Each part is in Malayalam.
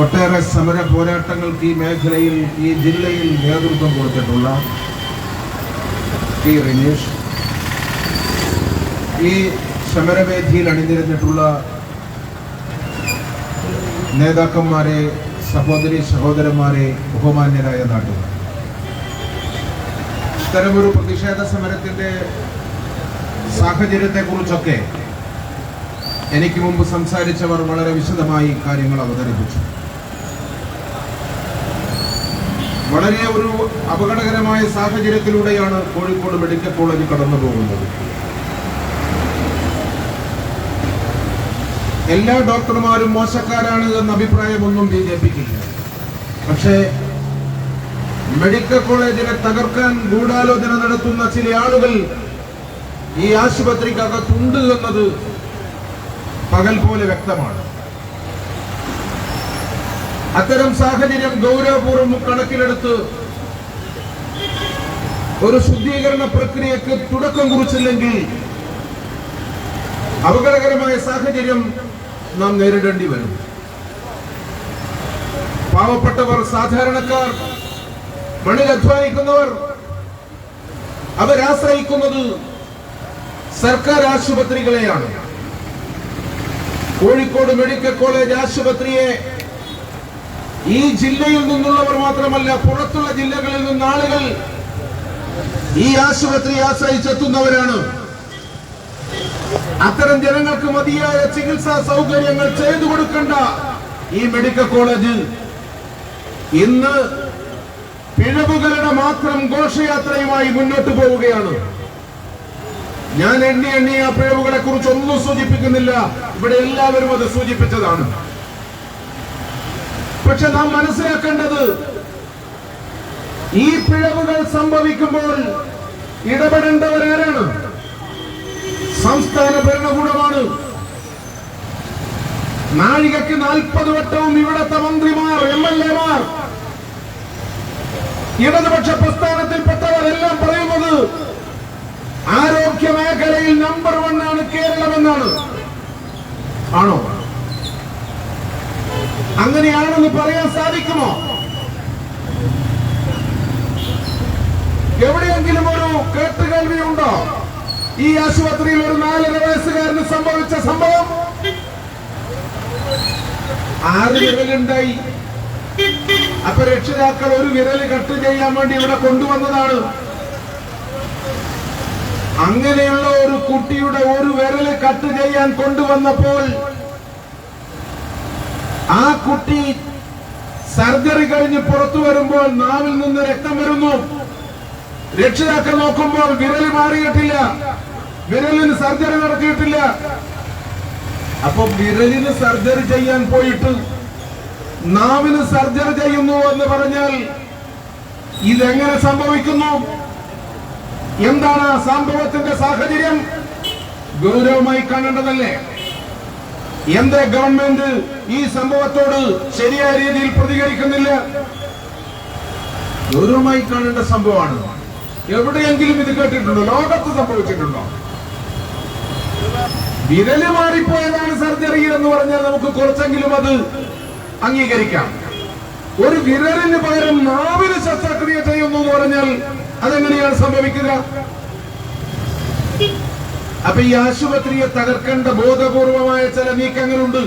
ഒട്ടേറെ സമര പോരാട്ടങ്ങൾക്ക് ഈ മേഖലയിൽ ഈ ജില്ലയിൽ നേതൃത്വം കൊടുത്തിട്ടുള്ള ടി റിനീഷ്, ഈ സമരവേദിയിൽ അണിനിരന്നിട്ടുള്ള നേതാക്കന്മാരെ, സഹോദരി സഹോദരന്മാരെ, ബഹുമാന്യരായ നാട്ടുകാർ, ഇത്തരമൊരു പ്രതിഷേധ സമരത്തിന്റെ സാഹചര്യത്തെക്കുറിച്ചൊക്കെ എനിക്ക് മുമ്പ് സംസാരിച്ചവർ വളരെ വിശദമായി കാര്യങ്ങൾ അവതരിപ്പിച്ചു. വളരെ ഒരു അപകടകരമായ സാഹചര്യത്തിലൂടെയാണ് കോഴിക്കോട് മെഡിക്കൽ കോളേജ് കടന്നു പോകുന്നത്. എല്ലാ ഡോക്ടർമാരും മോശക്കാരാണ് എന്ന അഭിപ്രായമൊന്നും BJPക്കില്ല. പക്ഷേ മെഡിക്കൽ കോളേജിനെ തകർക്കാൻ ഗൂഢാലോചന നടത്തുന്ന ചില ആളുകൾ ഈ ആശുപത്രിക്കകത്തുണ്ട് എന്നത് പകൽ പോലെ വ്യക്തമാണ്. അത്തരം സാഹചര്യം ഗൗരവപൂർവ്വം കണക്കിലെടുത്ത് ഒരു ശുദ്ധീകരണ പ്രക്രിയക്ക് തുടക്കം കുറിച്ചില്ലെങ്കിൽ അപകടകരമായ സാഹചര്യം നാം നേരിടേണ്ടി വരും. പാവപ്പെട്ടവർ, സാധാരണക്കാർ, മണ്ണിൽ അധ്വാനിക്കുന്നവർ അവരാശ്രയിക്കുന്നത് സർക്കാർ ആശുപത്രികളെയാണ്. കോഴിക്കോട് മെഡിക്കൽ കോളേജ് ആശുപത്രിയെ ഈ ജില്ലയിൽ നിന്നുള്ളവർ മാത്രമല്ല, പുറത്തുള്ള ജില്ലകളിൽ നിന്ന് ആളുകൾ ഈ ആശുപത്രിയെ ആശ്രയിച്ചെത്തുന്നവരാണ്. അത്തരം ജനങ്ങൾക്ക് മതിയായ ചികിത്സാ സൗകര്യങ്ങൾ ചെയ്തു കൊടുക്കേണ്ട ഈ മെഡിക്കൽ കോളേജ് ഇന്ന് പിഴവുകളുടെ മാത്രം ഘോഷയാത്രയുമായി മുന്നോട്ട് പോവുകയാണ്. ഞാൻ എണ്ണി ആ പിഴവുകളെ കുറിച്ച് ഒന്നും സൂചിപ്പിക്കുന്നില്ല. ഇവിടെ എല്ലാവരും അത് സൂചിപ്പിച്ചതാണ്. പക്ഷെ നാം മനസ്സിലാക്കേണ്ടത്, ഈ പിഴവുകൾ സംഭവിക്കുമ്പോൾ ഇടപെടേണ്ടവരാരാണ്? സംസ്ഥാന ഭരണകൂടമാണ്. നാഴികയ്ക്ക് 40 വട്ടവും ഇവിടത്തെ മന്ത്രിമാർ, MLA മാർ, ഇടതുപക്ഷ പ്രസ്ഥാനത്തിൽപ്പെട്ടവരെല്ലാം പറയുന്നത് ആരോഗ്യ മേഖലയിൽ നമ്പർ 1 ആണ് കേരളമെന്നാണ്. ആണോ? അങ്ങനെയാണെന്ന് പറയാൻ സാധിക്കുമോ? എവിടെയെങ്കിലും ഒരു കേട്ടുകേൾവിയുണ്ടോ? ഈ ആശുപത്രിയിൽ ഒരു 4.5 വയസ്സുകാരന് സംഭവിച്ച സംഭവം 6 വിരലുണ്ടായി. അപ്പൊ രക്ഷിതാക്കൾ ഒരു വിരല് കട്ട് ചെയ്യാൻ വേണ്ടി ഇവിടെ കൊണ്ടുവന്നതാണ്. അങ്ങനെയുള്ള ഒരു കുട്ടിയുടെ ഒരു വിരല് കട്ട് ചെയ്യാൻ കൊണ്ടുവന്നപ്പോൾ ആ കുട്ടി സർജറി കഴിഞ്ഞ് പുറത്തു വരുമ്പോൾ നാവിൽ നിന്ന് രക്തം വരുന്നു. രക്ഷിതാക്കൾ നോക്കുമ്പോൾ വിരല് മാറിയിട്ടില്ല, വിരലിന് സർജറി നടത്തിയിട്ടില്ല. അപ്പൊ വിരലിന് സർജറി ചെയ്യാൻ പോയിട്ട് നാവിന് സർജറി ചെയ്യുന്നു എന്ന് പറഞ്ഞാൽ ഇതെങ്ങനെ സംഭവിക്കുന്നു? എന്താണ് ആ സംഭവത്തിന്റെ സാഹചര്യം? ഗൗരവമായി കാണേണ്ടതല്ലേ? എന്തേ ഗവൺമെന്റ് ഈ സംഭവത്തോട് ശരിയായ രീതിയിൽ പ്രതികരിക്കുന്നില്ല? ഗൗരവമായി കാണേണ്ട സംഭവമാണ്. എവിടെയെങ്കിലും ഇത് കേട്ടിട്ടുണ്ടോ? ലോകത്ത് സംഭവിച്ചിട്ടുണ്ടോ? വിരല് മാറിപ്പോയതാണ് സർജറി എന്ന് പറഞ്ഞാൽ നമുക്ക് കുറച്ചെങ്കിലും അത് അംഗീകരിക്കാം. ഒരു വിരലിന് പകരം നാവിന് ശസ്ത്രക്രിയ ചെയ്യുന്നു എന്ന് പറഞ്ഞാൽ അതെങ്ങനെയാണ് സംഭവിക്കുക? അപ്പൊ ഈ ആശുപത്രിയെ തകർക്കേണ്ട ബോധപൂർവമായ ചില നീക്കങ്ങളുണ്ട്.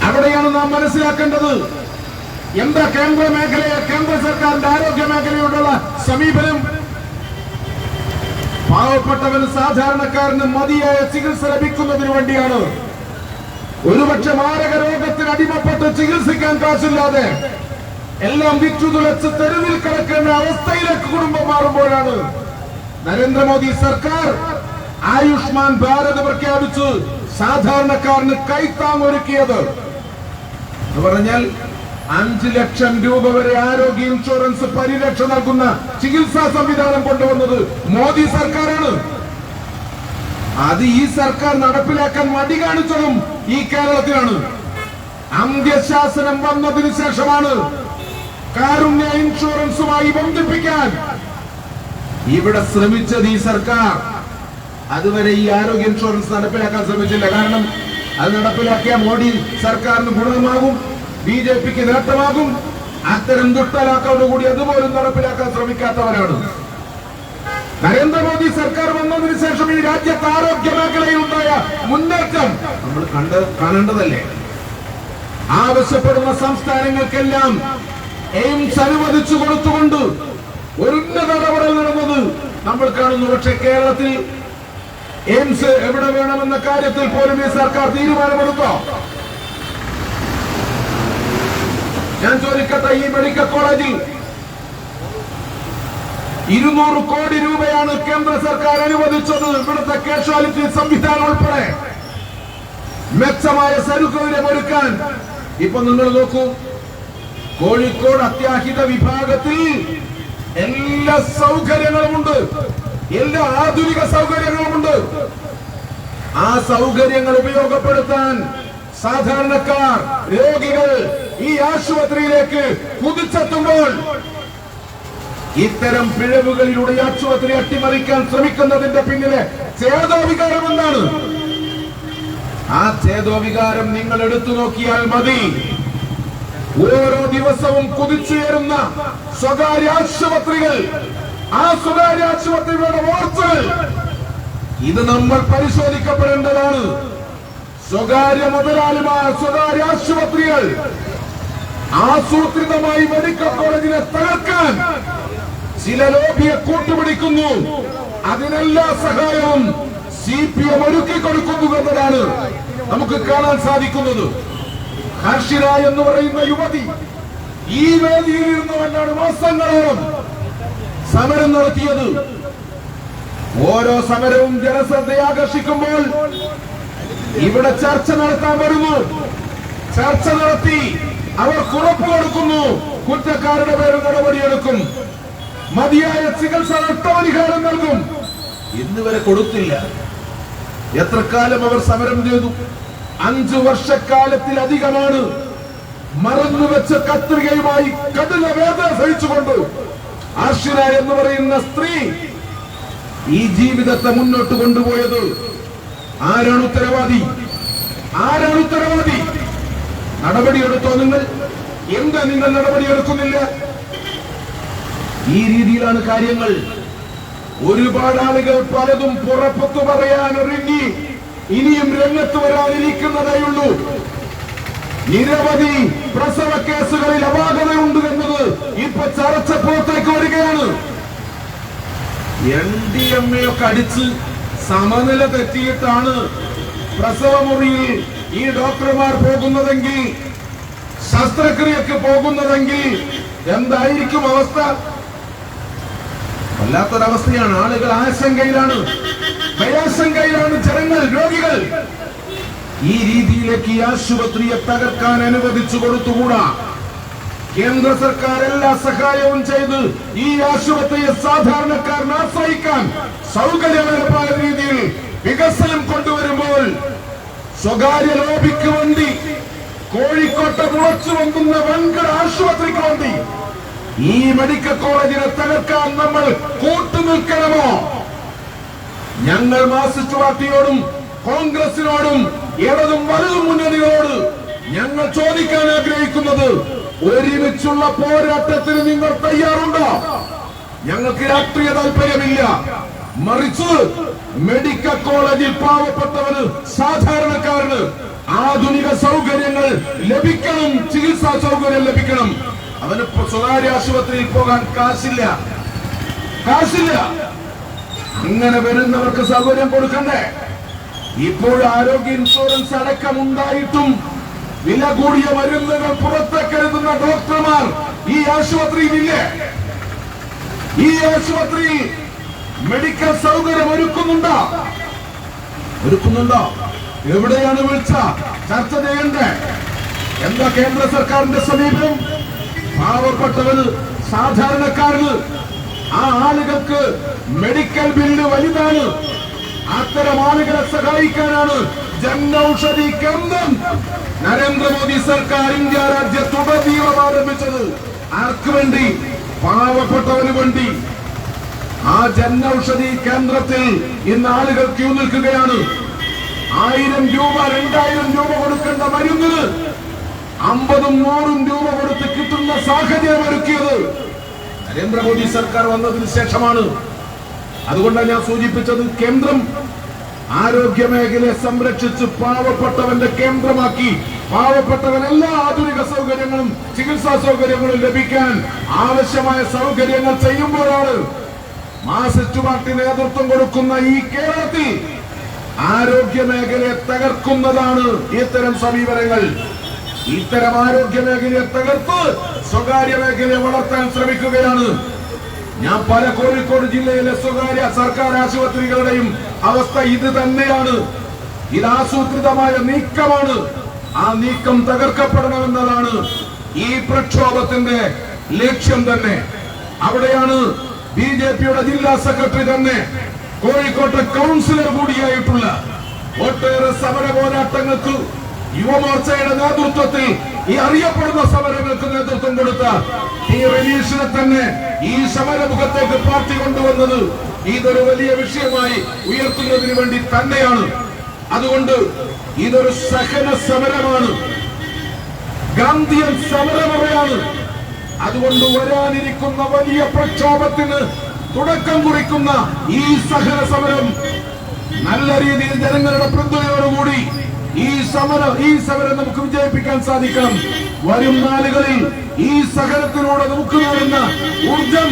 അവിടെയാണ് നാം മനസ്സിലാക്കേണ്ടത്. എന്താ കേന്ദ്ര മേഖലയെ, കേന്ദ്ര സർക്കാരിന്റെ ആരോഗ്യ മേഖലയോടുള്ള സമീപനം? പാവപ്പെട്ടവന്, സാധാരണക്കാരന് മതിയായ ചികിത്സ ലഭിക്കുന്നതിന് വേണ്ടിയാണ്. ഒരുപക്ഷെ മാരക രോഗത്തിന് അടിമപ്പെട്ട് ചികിത്സിക്കാൻ കാശില്ലാതെ എല്ലാം വിറ്റുതുളച്ച് തെരുവിൽ കിടക്കേണ്ട അവസ്ഥയിലേക്ക് കുടുംബം മാറുമ്പോഴാണ് നരേന്ദ്രമോദി സർക്കാർ ആയുഷ്മാൻ ഭാരത് പ്രഖ്യാപിച്ച് സാധാരണക്കാരന് കൈത്താങ്ങൊരുക്കിയത്. എന്ന് പറഞ്ഞാൽ 5 ലക്ഷം രൂപ വരെ ആരോഗ്യ ഇൻഷുറൻസ് പരിരക്ഷ നൽകുന്ന ചികിത്സാ സംവിധാനം കൊണ്ടുവന്നത് മോദി സർക്കാരാണ്. അത് ഈ സർക്കാർ നടപ്പിലാക്കാൻ മടി കാണിച്ചതും ഈ കേരളത്തിലാണ്. അന്ത്യശാസനം വന്നതിന് ശേഷമാണ് കാരുണ്യ ഇൻഷുറൻസുമായി ബന്ധിപ്പിക്കാൻ ഇവിടെ ശ്രമിച്ചത് ഈ സർക്കാർ. അതുവരെ ഈ ആരോഗ്യ ഇൻഷുറൻസ് നടപ്പിലാക്കാൻ ശ്രമിച്ചില്ല. കാരണം അത് നടപ്പിലാക്കിയ മോഡി സർക്കാരിന് ഗുണമാകും, BJPക്ക് നേട്ടമാകും. അത്തരം ദുഷ്ടലാക്കോടുകൂടി അതുപോലും നടപ്പിലാക്കാൻ ശ്രമിക്കാത്തവരാണ്. നരേന്ദ്രമോദി സർക്കാർ വന്നതിന് ശേഷം ഈ രാജ്യത്ത് ആരോഗ്യ മേഖലയിൽ ഉണ്ടായ മുന്നേറ്റം നമ്മൾ കാണേണ്ടതല്ലേ? ആവശ്യപ്പെടുന്ന സംസ്ഥാനങ്ങൾക്കെല്ലാം എയിംസ് അനുവദിച്ചു കൊടുത്തുകൊണ്ട് ഒരു ഉന്നത ഇടപെടൽ നടന്നത് നമ്മൾ കാണുന്നു. പക്ഷെ കേരളത്തിൽ എയിംസ് എവിടെ വേണമെന്ന കാര്യത്തിൽ പോലും ഈ സർക്കാർ തീരുമാനമെടുത്തോ? ഞാൻ ചോദിക്കട്ടെ, ഈ മെഡിക്കൽ കോളേജിൽ 200 കോടി രൂപയാണ് കേന്ദ്ര സർക്കാർ അനുവദിച്ചത്. ഇവിടുത്തെ കാഷ്വാലിറ്റി സംവിധാനം ഉൾപ്പെടെ മെച്ചമായ സൗകര്യം ഒരുക്കാൻ. ഇപ്പൊ നിങ്ങൾ നോക്കൂ, കോഴിക്കോട് അത്യാഹിത വിഭാഗത്തിൽ എല്ലാ സൗകര്യങ്ങളുമുണ്ട്, എല്ലാ ആധുനിക സൗകര്യങ്ങളുമുണ്ട്. ആ സൗകര്യങ്ങൾ ഉപയോഗപ്പെടുത്താൻ സാധാരണക്കാർ, രോഗികൾ ഈ ആശുപത്രിയിലേക്ക് കുതിച്ചെത്തുമ്പോൾ ഇത്തരം പിഴവുകളിലൂടെ ആശുപത്രി അട്ടിമറിക്കാൻ ശ്രമിക്കുന്നതിന്റെ പിന്നിലെ ചേതോവികാരം എന്താണ്? ആ ചേതോവികാരം നിങ്ങൾ എടുത്തു നോക്കിയാൽ മതി. ഓരോ ദിവസവും കുതിച്ചുയരുന്ന സ്വകാര്യ ആശുപത്രികൾ, ആ സ്വകാര്യ ആശുപത്രികളുടെ വാർത്തകൾ, ഇത് നമ്മൾ പരിശോധിക്കപ്പെടേണ്ടതാണ്. സ്വകാര്യ മുതലാളിമാർ, സ്വകാര്യ ആശുപത്രികൾ ആസൂത്രിതമായി മെഡിക്കൽ കോളേജിനെ തകർക്കാൻ ചില ലോബിയെ കൂട്ടുപിടിക്കുന്നു. അതിനെല്ലാ സഹായവും CPM ഒരുക്കി കൊടുക്കുന്നു എന്നതാണ് നമുക്ക് കാണാൻ സാധിക്കുന്നത്. ഹർഷിര എന്ന് പറയുന്ന യുവതി ഈ വേദിയിൽ ഇരുന്നുകൊണ്ടാണ് മാസങ്ങളോളം സമരം നടത്തിയത്. ഓരോ സമരവും ജനശ്രദ്ധയെ ആകർഷിക്കുമ്പോൾ ഇവിടെ ചർച്ച നടത്താൻ വരുന്നു. ചർച്ച നടത്തി അവർ ഉറപ്പ് കൊടുക്കുന്നു, കുറ്റക്കാരുടെ പേരിൽ നടപടിയെടുക്കും, മതിയായ ചികിത്സ നഷ്ടപരിഹാരം നൽകും. ഇന്നുവരെ കൊടുത്തില്ല. എത്ര കാലം അവർ സമരം ചെയ്തു? 5 വർഷക്കാലത്തിലധികമാണ് മറന്നുവെച്ച കത്രികയുമായി കഠിന വേദന സഹിച്ചുകൊണ്ട് ആഷിര എന്ന് പറയുന്ന സ്ത്രീ ഈ ജീവിതത്തെ മുന്നോട്ട് കൊണ്ടുപോയത്. ആരാണ് ഉത്തരവാദി? ആരാണ് ഉത്തരവാദി? നടപടിയെടുത്തോ നിങ്ങൾ? എന്താ നിങ്ങൾ നടപടിയെടുക്കുന്നില്ല? ഈ രീതിയിലാണ് കാര്യങ്ങൾ. ഒരുപാട് ആളുകൾ പലതും പുറപ്പെട്ടു പറയാൻ ഒരുങ്ങി ഇനിയും രംഗത്ത് വരാനിരിക്കുന്നതേയുള്ളൂ. നിരവധി പ്രസവ കേസുകളിൽ അപാകതയുണ്ട് എന്നത് ഇപ്പൊ ചർച്ച പുറത്തേക്ക് വരികയാണ്. NDMA ഒക്കെ അടിച്ച് സമനില തെറ്റിയിട്ടാണ് പ്രസവമുറിയിൽ ഈ ഡോക്ടർമാർ പോകുന്നതെങ്കിൽ, ശസ്ത്രക്രിയക്ക് പോകുന്നതെങ്കിൽ എന്തായിരിക്കും അവസ്ഥ? വല്ലാത്തൊരവസ്ഥയാണ്. ആളുകൾ ആശങ്കയിലാണ്, ഭയാശങ്കയിലാണ് ജനങ്ങൾ, രോഗികൾ. ഈ രീതിയിലേക്ക് ഈ ആശുപത്രിയെ തകർക്കാൻ അനുവദിച്ചു കൊടുത്തുകൂടാ. കേന്ദ്ര സർക്കാർ എല്ലാ സഹായവും ചെയ്ത് ഈ ആശുപത്രിയെ സാധാരണക്കാരനെ ആശ്രയിക്കാൻ സൗകര്യപരമായ രീതിയിൽ വികസനം കൊണ്ടുവരുമ്പോൾ സ്വകാര്യ ലോബിക്ക് വേണ്ടി കോഴിക്കോട്ടെ മുളച്ചു വന്നുന്ന വൻകിട ആശുപത്രിക്ക് വേണ്ടി ഈ മെഡിക്കൽ കോളേജിനെ തകർക്കാൻ നമ്മൾ കൂട്ടുനിൽക്കണമോ? ഞങ്ങൾ മാർക്സിസ്റ്റ് പാർട്ടിയോടും കോൺഗ്രസിനോടും ഇടതും വലതും മുന്നണികളോട് ഞങ്ങൾ ചോദിക്കാൻ ആഗ്രഹിക്കുന്നത്, ഒരുമിച്ചുള്ള പോരാട്ടത്തിന് നിങ്ങൾ തയ്യാറുണ്ടോ? ഞങ്ങൾക്ക് രാഷ്ട്രീയ താല്പര്യമില്ല. മറിച്ച് മെഡിക്കൽ കോളേജിൽ പാവപ്പെട്ടവന്, സാധാരണക്കാരന് ആധുനിക സൗകര്യങ്ങൾ ലഭിക്കണം, ചികിത്സാ സൗകര്യം ലഭിക്കണം. അവന് സ്വകാര്യ ആശുപത്രിയിൽ പോകാൻ കാശില്ല. അങ്ങനെ വരുന്നവർക്ക് സൗകര്യം കൊടുക്കണ്ടേ? ഇപ്പോൾ ആരോഗ്യ ഇൻഷുറൻസ് അടക്കമുണ്ടായിട്ടും വില കൂടിയ മരുന്നുകൾ പുറത്തേക്കെഴുതുന്ന ഡോക്ടർമാർ ഈ ആശുപത്രിയിലില്ലേ? ഈ ആശുപത്രിയിൽ മെഡിക്കൽ സൗകര്യം ഒരുക്കുന്നുണ്ടോ? എവിടെയാണ് വിളിച്ച ചർച്ച ചെയ്യണ്ടേ? എന്താ കേന്ദ്ര സർക്കാരിന്റെ സമീപനം? പാവപ്പെട്ടവന്, സാധാരണക്കാരന്, ആ ആളുകൾക്ക് മെഡിക്കൽ ബില്ല് വലുതാണ്. അത്തരം ആളുകളെ സഹായിക്കാനാണ് ജനൌഷധി കേന്ദ്രം നരേന്ദ്രമോദി സർക്കാർ ഇന്ത്യ രാജ്യത്തുടനീളം ആരംഭിച്ചത്. ആർക്ക് വേണ്ടി? പാവപ്പെട്ടവന് വേണ്ടി. ആ ജനൌഷധി കേന്ദ്രത്തിൽ ഇന്ന് ആളുകൾ ക്യൂ നിൽക്കുകയാണ്. 1000 രൂപ 2000 രൂപ കൊടുക്കേണ്ട മരുന്നിന് 50ഉം 100ഉം രൂപ കൊടുത്ത് കിട്ടുന്ന സാഹചര്യം ഒരുക്കിയത് നരേന്ദ്രമോദി സർക്കാർ വന്നതിന് ശേഷമാണ്. അതുകൊണ്ടാണ് ഞാൻ സൂചിപ്പിച്ചത്, കേന്ദ്രം ആരോഗ്യ മേഖലയെ സംരക്ഷിച്ച് പാവപ്പെട്ടവന്റെ കേന്ദ്രമാക്കി പാവപ്പെട്ടവൻ എല്ലാ ആധുനിക സൗകര്യങ്ങളും ചികിത്സാ സൗകര്യങ്ങളും ലഭിക്കാൻ ആവശ്യമായ സൗകര്യങ്ങൾ ചെയ്യുമ്പോഴാണ് മാർക്സിസ്റ്റ് പാർട്ടി നേതൃത്വം കൊടുക്കുന്ന ഈ കേരളത്തിൽ ആരോഗ്യ മേഖലയെ തകർക്കുന്നതാണ് ഇത്തരം സമീപനങ്ങൾ. ഇത്തരം ആരോഗ്യ മേഖലയെ തകർത്ത് സ്വകാര്യ മേഖലയെ വളർത്താൻ ശ്രമിക്കുകയാണ്. ഞാൻ പല കോഴിക്കോട് ജില്ലയിലെ സ്വകാര്യ സർക്കാർ ആശുപത്രികളുടെയും അവസ്ഥ ഇത് തന്നെയാണ്. ഇത് ആസൂത്രിതമായ നീക്കമാണ്. ആ നീക്കം തകർക്കപ്പെടണമെന്നതാണ് ഈ പ്രക്ഷോഭത്തിന്റെ ലക്ഷ്യം തന്നെ. അവിടെയാണ് ബിജെപിയുടെ ജില്ലാ സെക്രട്ടറി തന്നെ കോഴിക്കോട്ടെ കൗൺസിലർ കൂടിയായിട്ടുള്ള ഒട്ടേറെ സമര പോരാട്ടങ്ങൾക്ക് യുവമോർച്ചയുടെ നേതൃത്വത്തിൽ ഈ അറിയപ്പെടുന്ന സമരങ്ങൾക്ക് നേതൃത്വം കൊടുത്ത ഈ റെനീഷിനെ തന്നെ ഈ സമരമുഖത്തേക്ക് പാർട്ടി കൊണ്ടുവന്നത് ഇതൊരു വലിയ വിഷയമായി ഉയർത്തുന്നതിന് വേണ്ടി തന്നെയാണ്. അതുകൊണ്ട് ഇതൊരു സഹന സമരമാണ്, ഗാന്ധിയൻ സമരമുറയാണ്. അതുകൊണ്ട് വരാനിരിക്കുന്ന വലിയ പ്രക്ഷോഭത്തിന് തുടക്കം കുറിക്കുന്ന ഈ സഹന സമരം നല്ല രീതിയിൽ ജനങ്ങളുടെ പിന്തുണയോടുകൂടി ഈ സമരം നമുക്ക് വിജയിപ്പിക്കാൻ സാധിക്കണം. വരും നാളുകളിൽ ഈ സഹനത്തിലൂടെ നമുക്ക് നേടുന്ന ഊർജം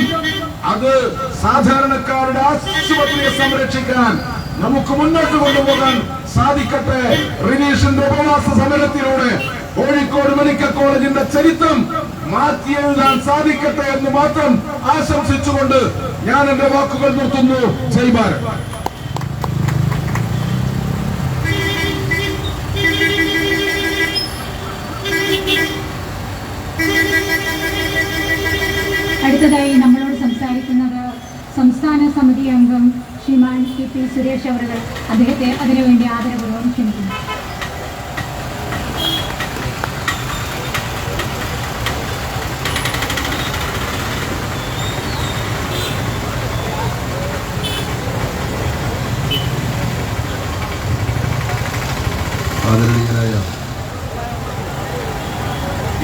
അത് സാധാരണക്കാരുടെ ആശുപത്രിയെ സംരക്ഷിക്കാൻ നമുക്ക് മുന്നോട്ട് കൊണ്ടുപോകാൻ സാധിക്കട്ടെ. റിനീഷിന്റെ ഉപവാസ സമരത്തിലൂടെ കോഴിക്കോട് മെഡിക്കൽ കോളേജിന്റെ ചരിത്രം മാറ്റിയെഴുതാൻ സാധിക്കട്ടെ എന്ന് മാത്രം ആശംസിച്ചുകൊണ്ട് ഞാൻ എന്റെ വാക്കുകൾ നിർത്തുന്നു. ജയ് ഭാരത്. അടുത്തതായി നമ്മളോട് സംസാരിക്കുന്നത് സംസ്ഥാന സമിതി അംഗം ശ്രീമാൻ കെ.പി. സുരേഷ് അവർ. അദ്ദേഹത്തെ അതിനുവേണ്ടി ആദരപൂർവ്വം ക്ഷണിക്കുന്നു. ആദരണീയനായ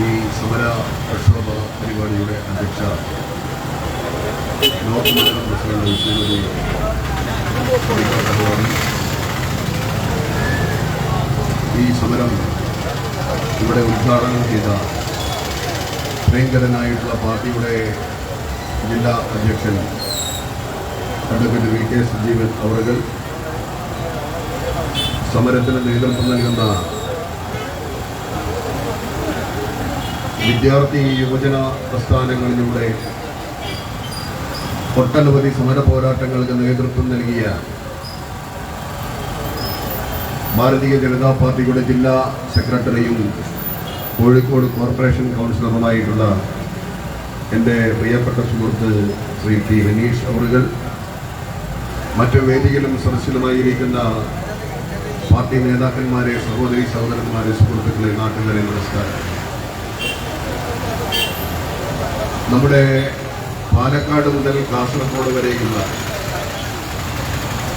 ഈ സമര പ്രക്ഷോഭ പരിപാടിയുടെ അധ്യക്ഷ നോർത്ത് മണ്ഡലം പ്രസിഡന്റ് ശ്രീമതി ഈ സമരം ഇവിടെ ഉദ്ഘാടനം ചെയ്ത പ്രിയങ്കരനായിട്ടുള്ള പാർട്ടിയുടെ ജില്ലാ അധ്യക്ഷൻ അഡ്വക്കേറ്റ് വി.കെ. സജീവൻ അവറുകൾ, സമരത്തിന് നേതൃത്വം നൽകുന്ന വിദ്യാർത്ഥി യുവജന പ്രസ്ഥാനങ്ങളിലൂടെ ഒട്ടനവധി സമര പോരാട്ടങ്ങൾക്ക് നേതൃത്വം നൽകിയ ഭാരതീയ ജനതാ പാർട്ടിയുടെ ജില്ലാ സെക്രട്ടറിയും കോഴിക്കോട് കോർപ്പറേഷൻ കൗൺസിലറുമായിട്ടുള്ള എൻ്റെ പ്രിയപ്പെട്ട സുഹൃത്ത് ശ്രീ ടി റനീഷ് അവറുകൾ, മറ്റു വേദിയിലും സദസ്സിലുമായിരിക്കുന്ന പാർട്ടി നേതാക്കന്മാരെ, സഹോദരി സഹോദരന്മാരെ, സുഹൃത്തുക്കളെ, നാട്ടുകാരെ, നമസ്കാരം. നമ്മുടെ പാലക്കാട് മുതൽ കാസർഗോഡ് വരെയുള്ള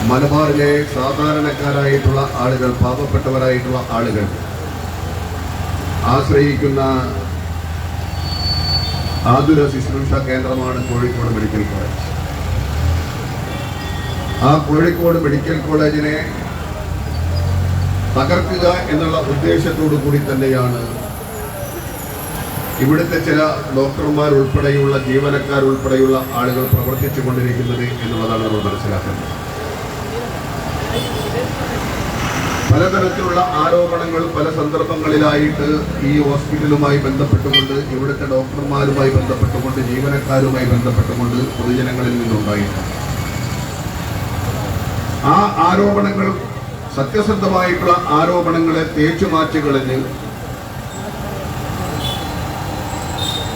മലബാറിലെ സാധാരണക്കാരായിട്ടുള്ള ആളുകൾ, പാവപ്പെട്ടവരായിട്ടുള്ള ആളുകൾ ആശ്രയിക്കുന്ന ആതുര ശുശ്രൂഷ കേന്ദ്രമാണ് കോഴിക്കോട് മെഡിക്കൽ കോളേജ്. ആ കോഴിക്കോട് മെഡിക്കൽ കോളേജിനെ തകർക്കുക എന്നുള്ള ഉദ്ദേശത്തോടു കൂടി തന്നെയാണ് ഇവിടുത്തെ ചില ഡോക്ടർമാർ ഉൾപ്പെടെയുള്ള ജീവനക്കാരുൾപ്പെടെയുള്ള ആളുകൾ പ്രവർത്തിച്ചു കൊണ്ടിരിക്കുന്നത് എന്നുള്ളതാണ് നമ്മൾ മനസ്സിലാക്കുന്നത്. പലതരത്തിലുള്ള ആരോപണങ്ങൾ പല സന്ദർഭങ്ങളിലായിട്ട് ഈ ഹോസ്പിറ്റലുമായി ബന്ധപ്പെട്ടുകൊണ്ട്, ഇവിടുത്തെ ഡോക്ടർമാരുമായി ബന്ധപ്പെട്ടുകൊണ്ട്, ജീവനക്കാരുമായി ബന്ധപ്പെട്ടുകൊണ്ട് പൊതുജനങ്ങളിൽ നിന്നുണ്ടായിട്ടുണ്ട്. ആ ആരോപണങ്ങൾ, സത്യസന്ധമായിട്ടുള്ള ആരോപണങ്ങളെ തേച്ചുമാറ്റുകളിൽ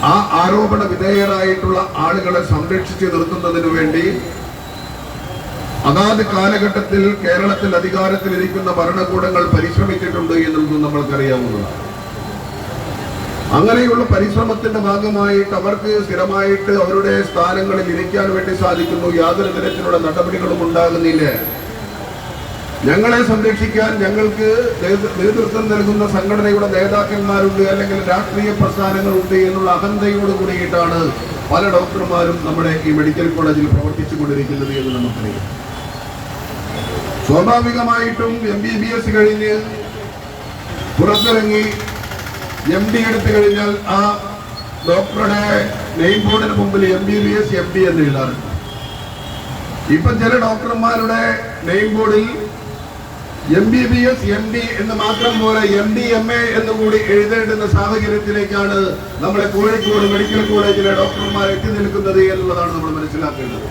ആ ആരോപണ വിധേയരായിട്ടുള്ള ആളുകളെ സംരക്ഷിച്ചു നിർത്തുന്നതിനു വേണ്ടി അതാത് കാലഘട്ടത്തിൽ കേരളത്തിൽ അധികാരത്തിലിരിക്കുന്ന ഭരണകൂടങ്ങൾ പരിശ്രമിച്ചിട്ടുണ്ട് എന്നുള്ളതും നമ്മൾക്കറിയാവുന്നതാണ്. അങ്ങനെയുള്ള പരിശ്രമത്തിന്റെ ഭാഗമായിട്ട് അവർക്ക് സ്ഥിരമായിട്ട് അവരുടെ സ്ഥാനങ്ങളിൽ ഇരിക്കാൻ വേണ്ടി സാധിക്കുന്നു. യാതൊരു തരത്തിലുള്ള നടപടികളും ഉണ്ടാകുന്നില്ല. ഞങ്ങളെ സംരക്ഷിക്കാൻ ഞങ്ങൾക്ക് നേതൃത്വം നൽകുന്ന സംഘടനയുടെ നേതാക്കന്മാരുണ്ട്, അല്ലെങ്കിൽ രാഷ്ട്രീയ പ്രസ്ഥാനങ്ങളുണ്ട് എന്നുള്ള അഹന്തയോട് കൂടിയിട്ടാണ് പല ഡോക്ടർമാരും നമ്മുടെ ഈ മെഡിക്കൽ കോളേജിൽ പ്രവർത്തിച്ചു കൊണ്ടിരിക്കുന്നത് എന്ന് നമുക്കറിയാം. സ്വാഭാവികമായിട്ടും MBBS കഴിഞ്ഞ് പുറത്തിറങ്ങി MD എടുത്തു കഴിഞ്ഞാൽ ആ ഡോക്ടറുടെ നെയിം ബോർഡിന് മുമ്പിൽ MBBS MD എന്ന് എഴുതാറുണ്ട്. ഇപ്പൊ ചില ഡോക്ടർമാരുടെ നെയിം ബോർഡിൽ MBBS MD എന്ന് മാത്രം പോലെ MD MA എന്നുകൂടി എഴുതേണ്ടുന്ന സാഹചര്യത്തിലേക്കാണ് നമ്മുടെ കോഴിക്കോട് മെഡിക്കൽ കോളേജിലെ ഡോക്ടർമാർ എത്തി നിൽക്കുന്നത് എന്നുള്ളതാണ് നമ്മൾ മനസ്സിലാക്കേണ്ടത്.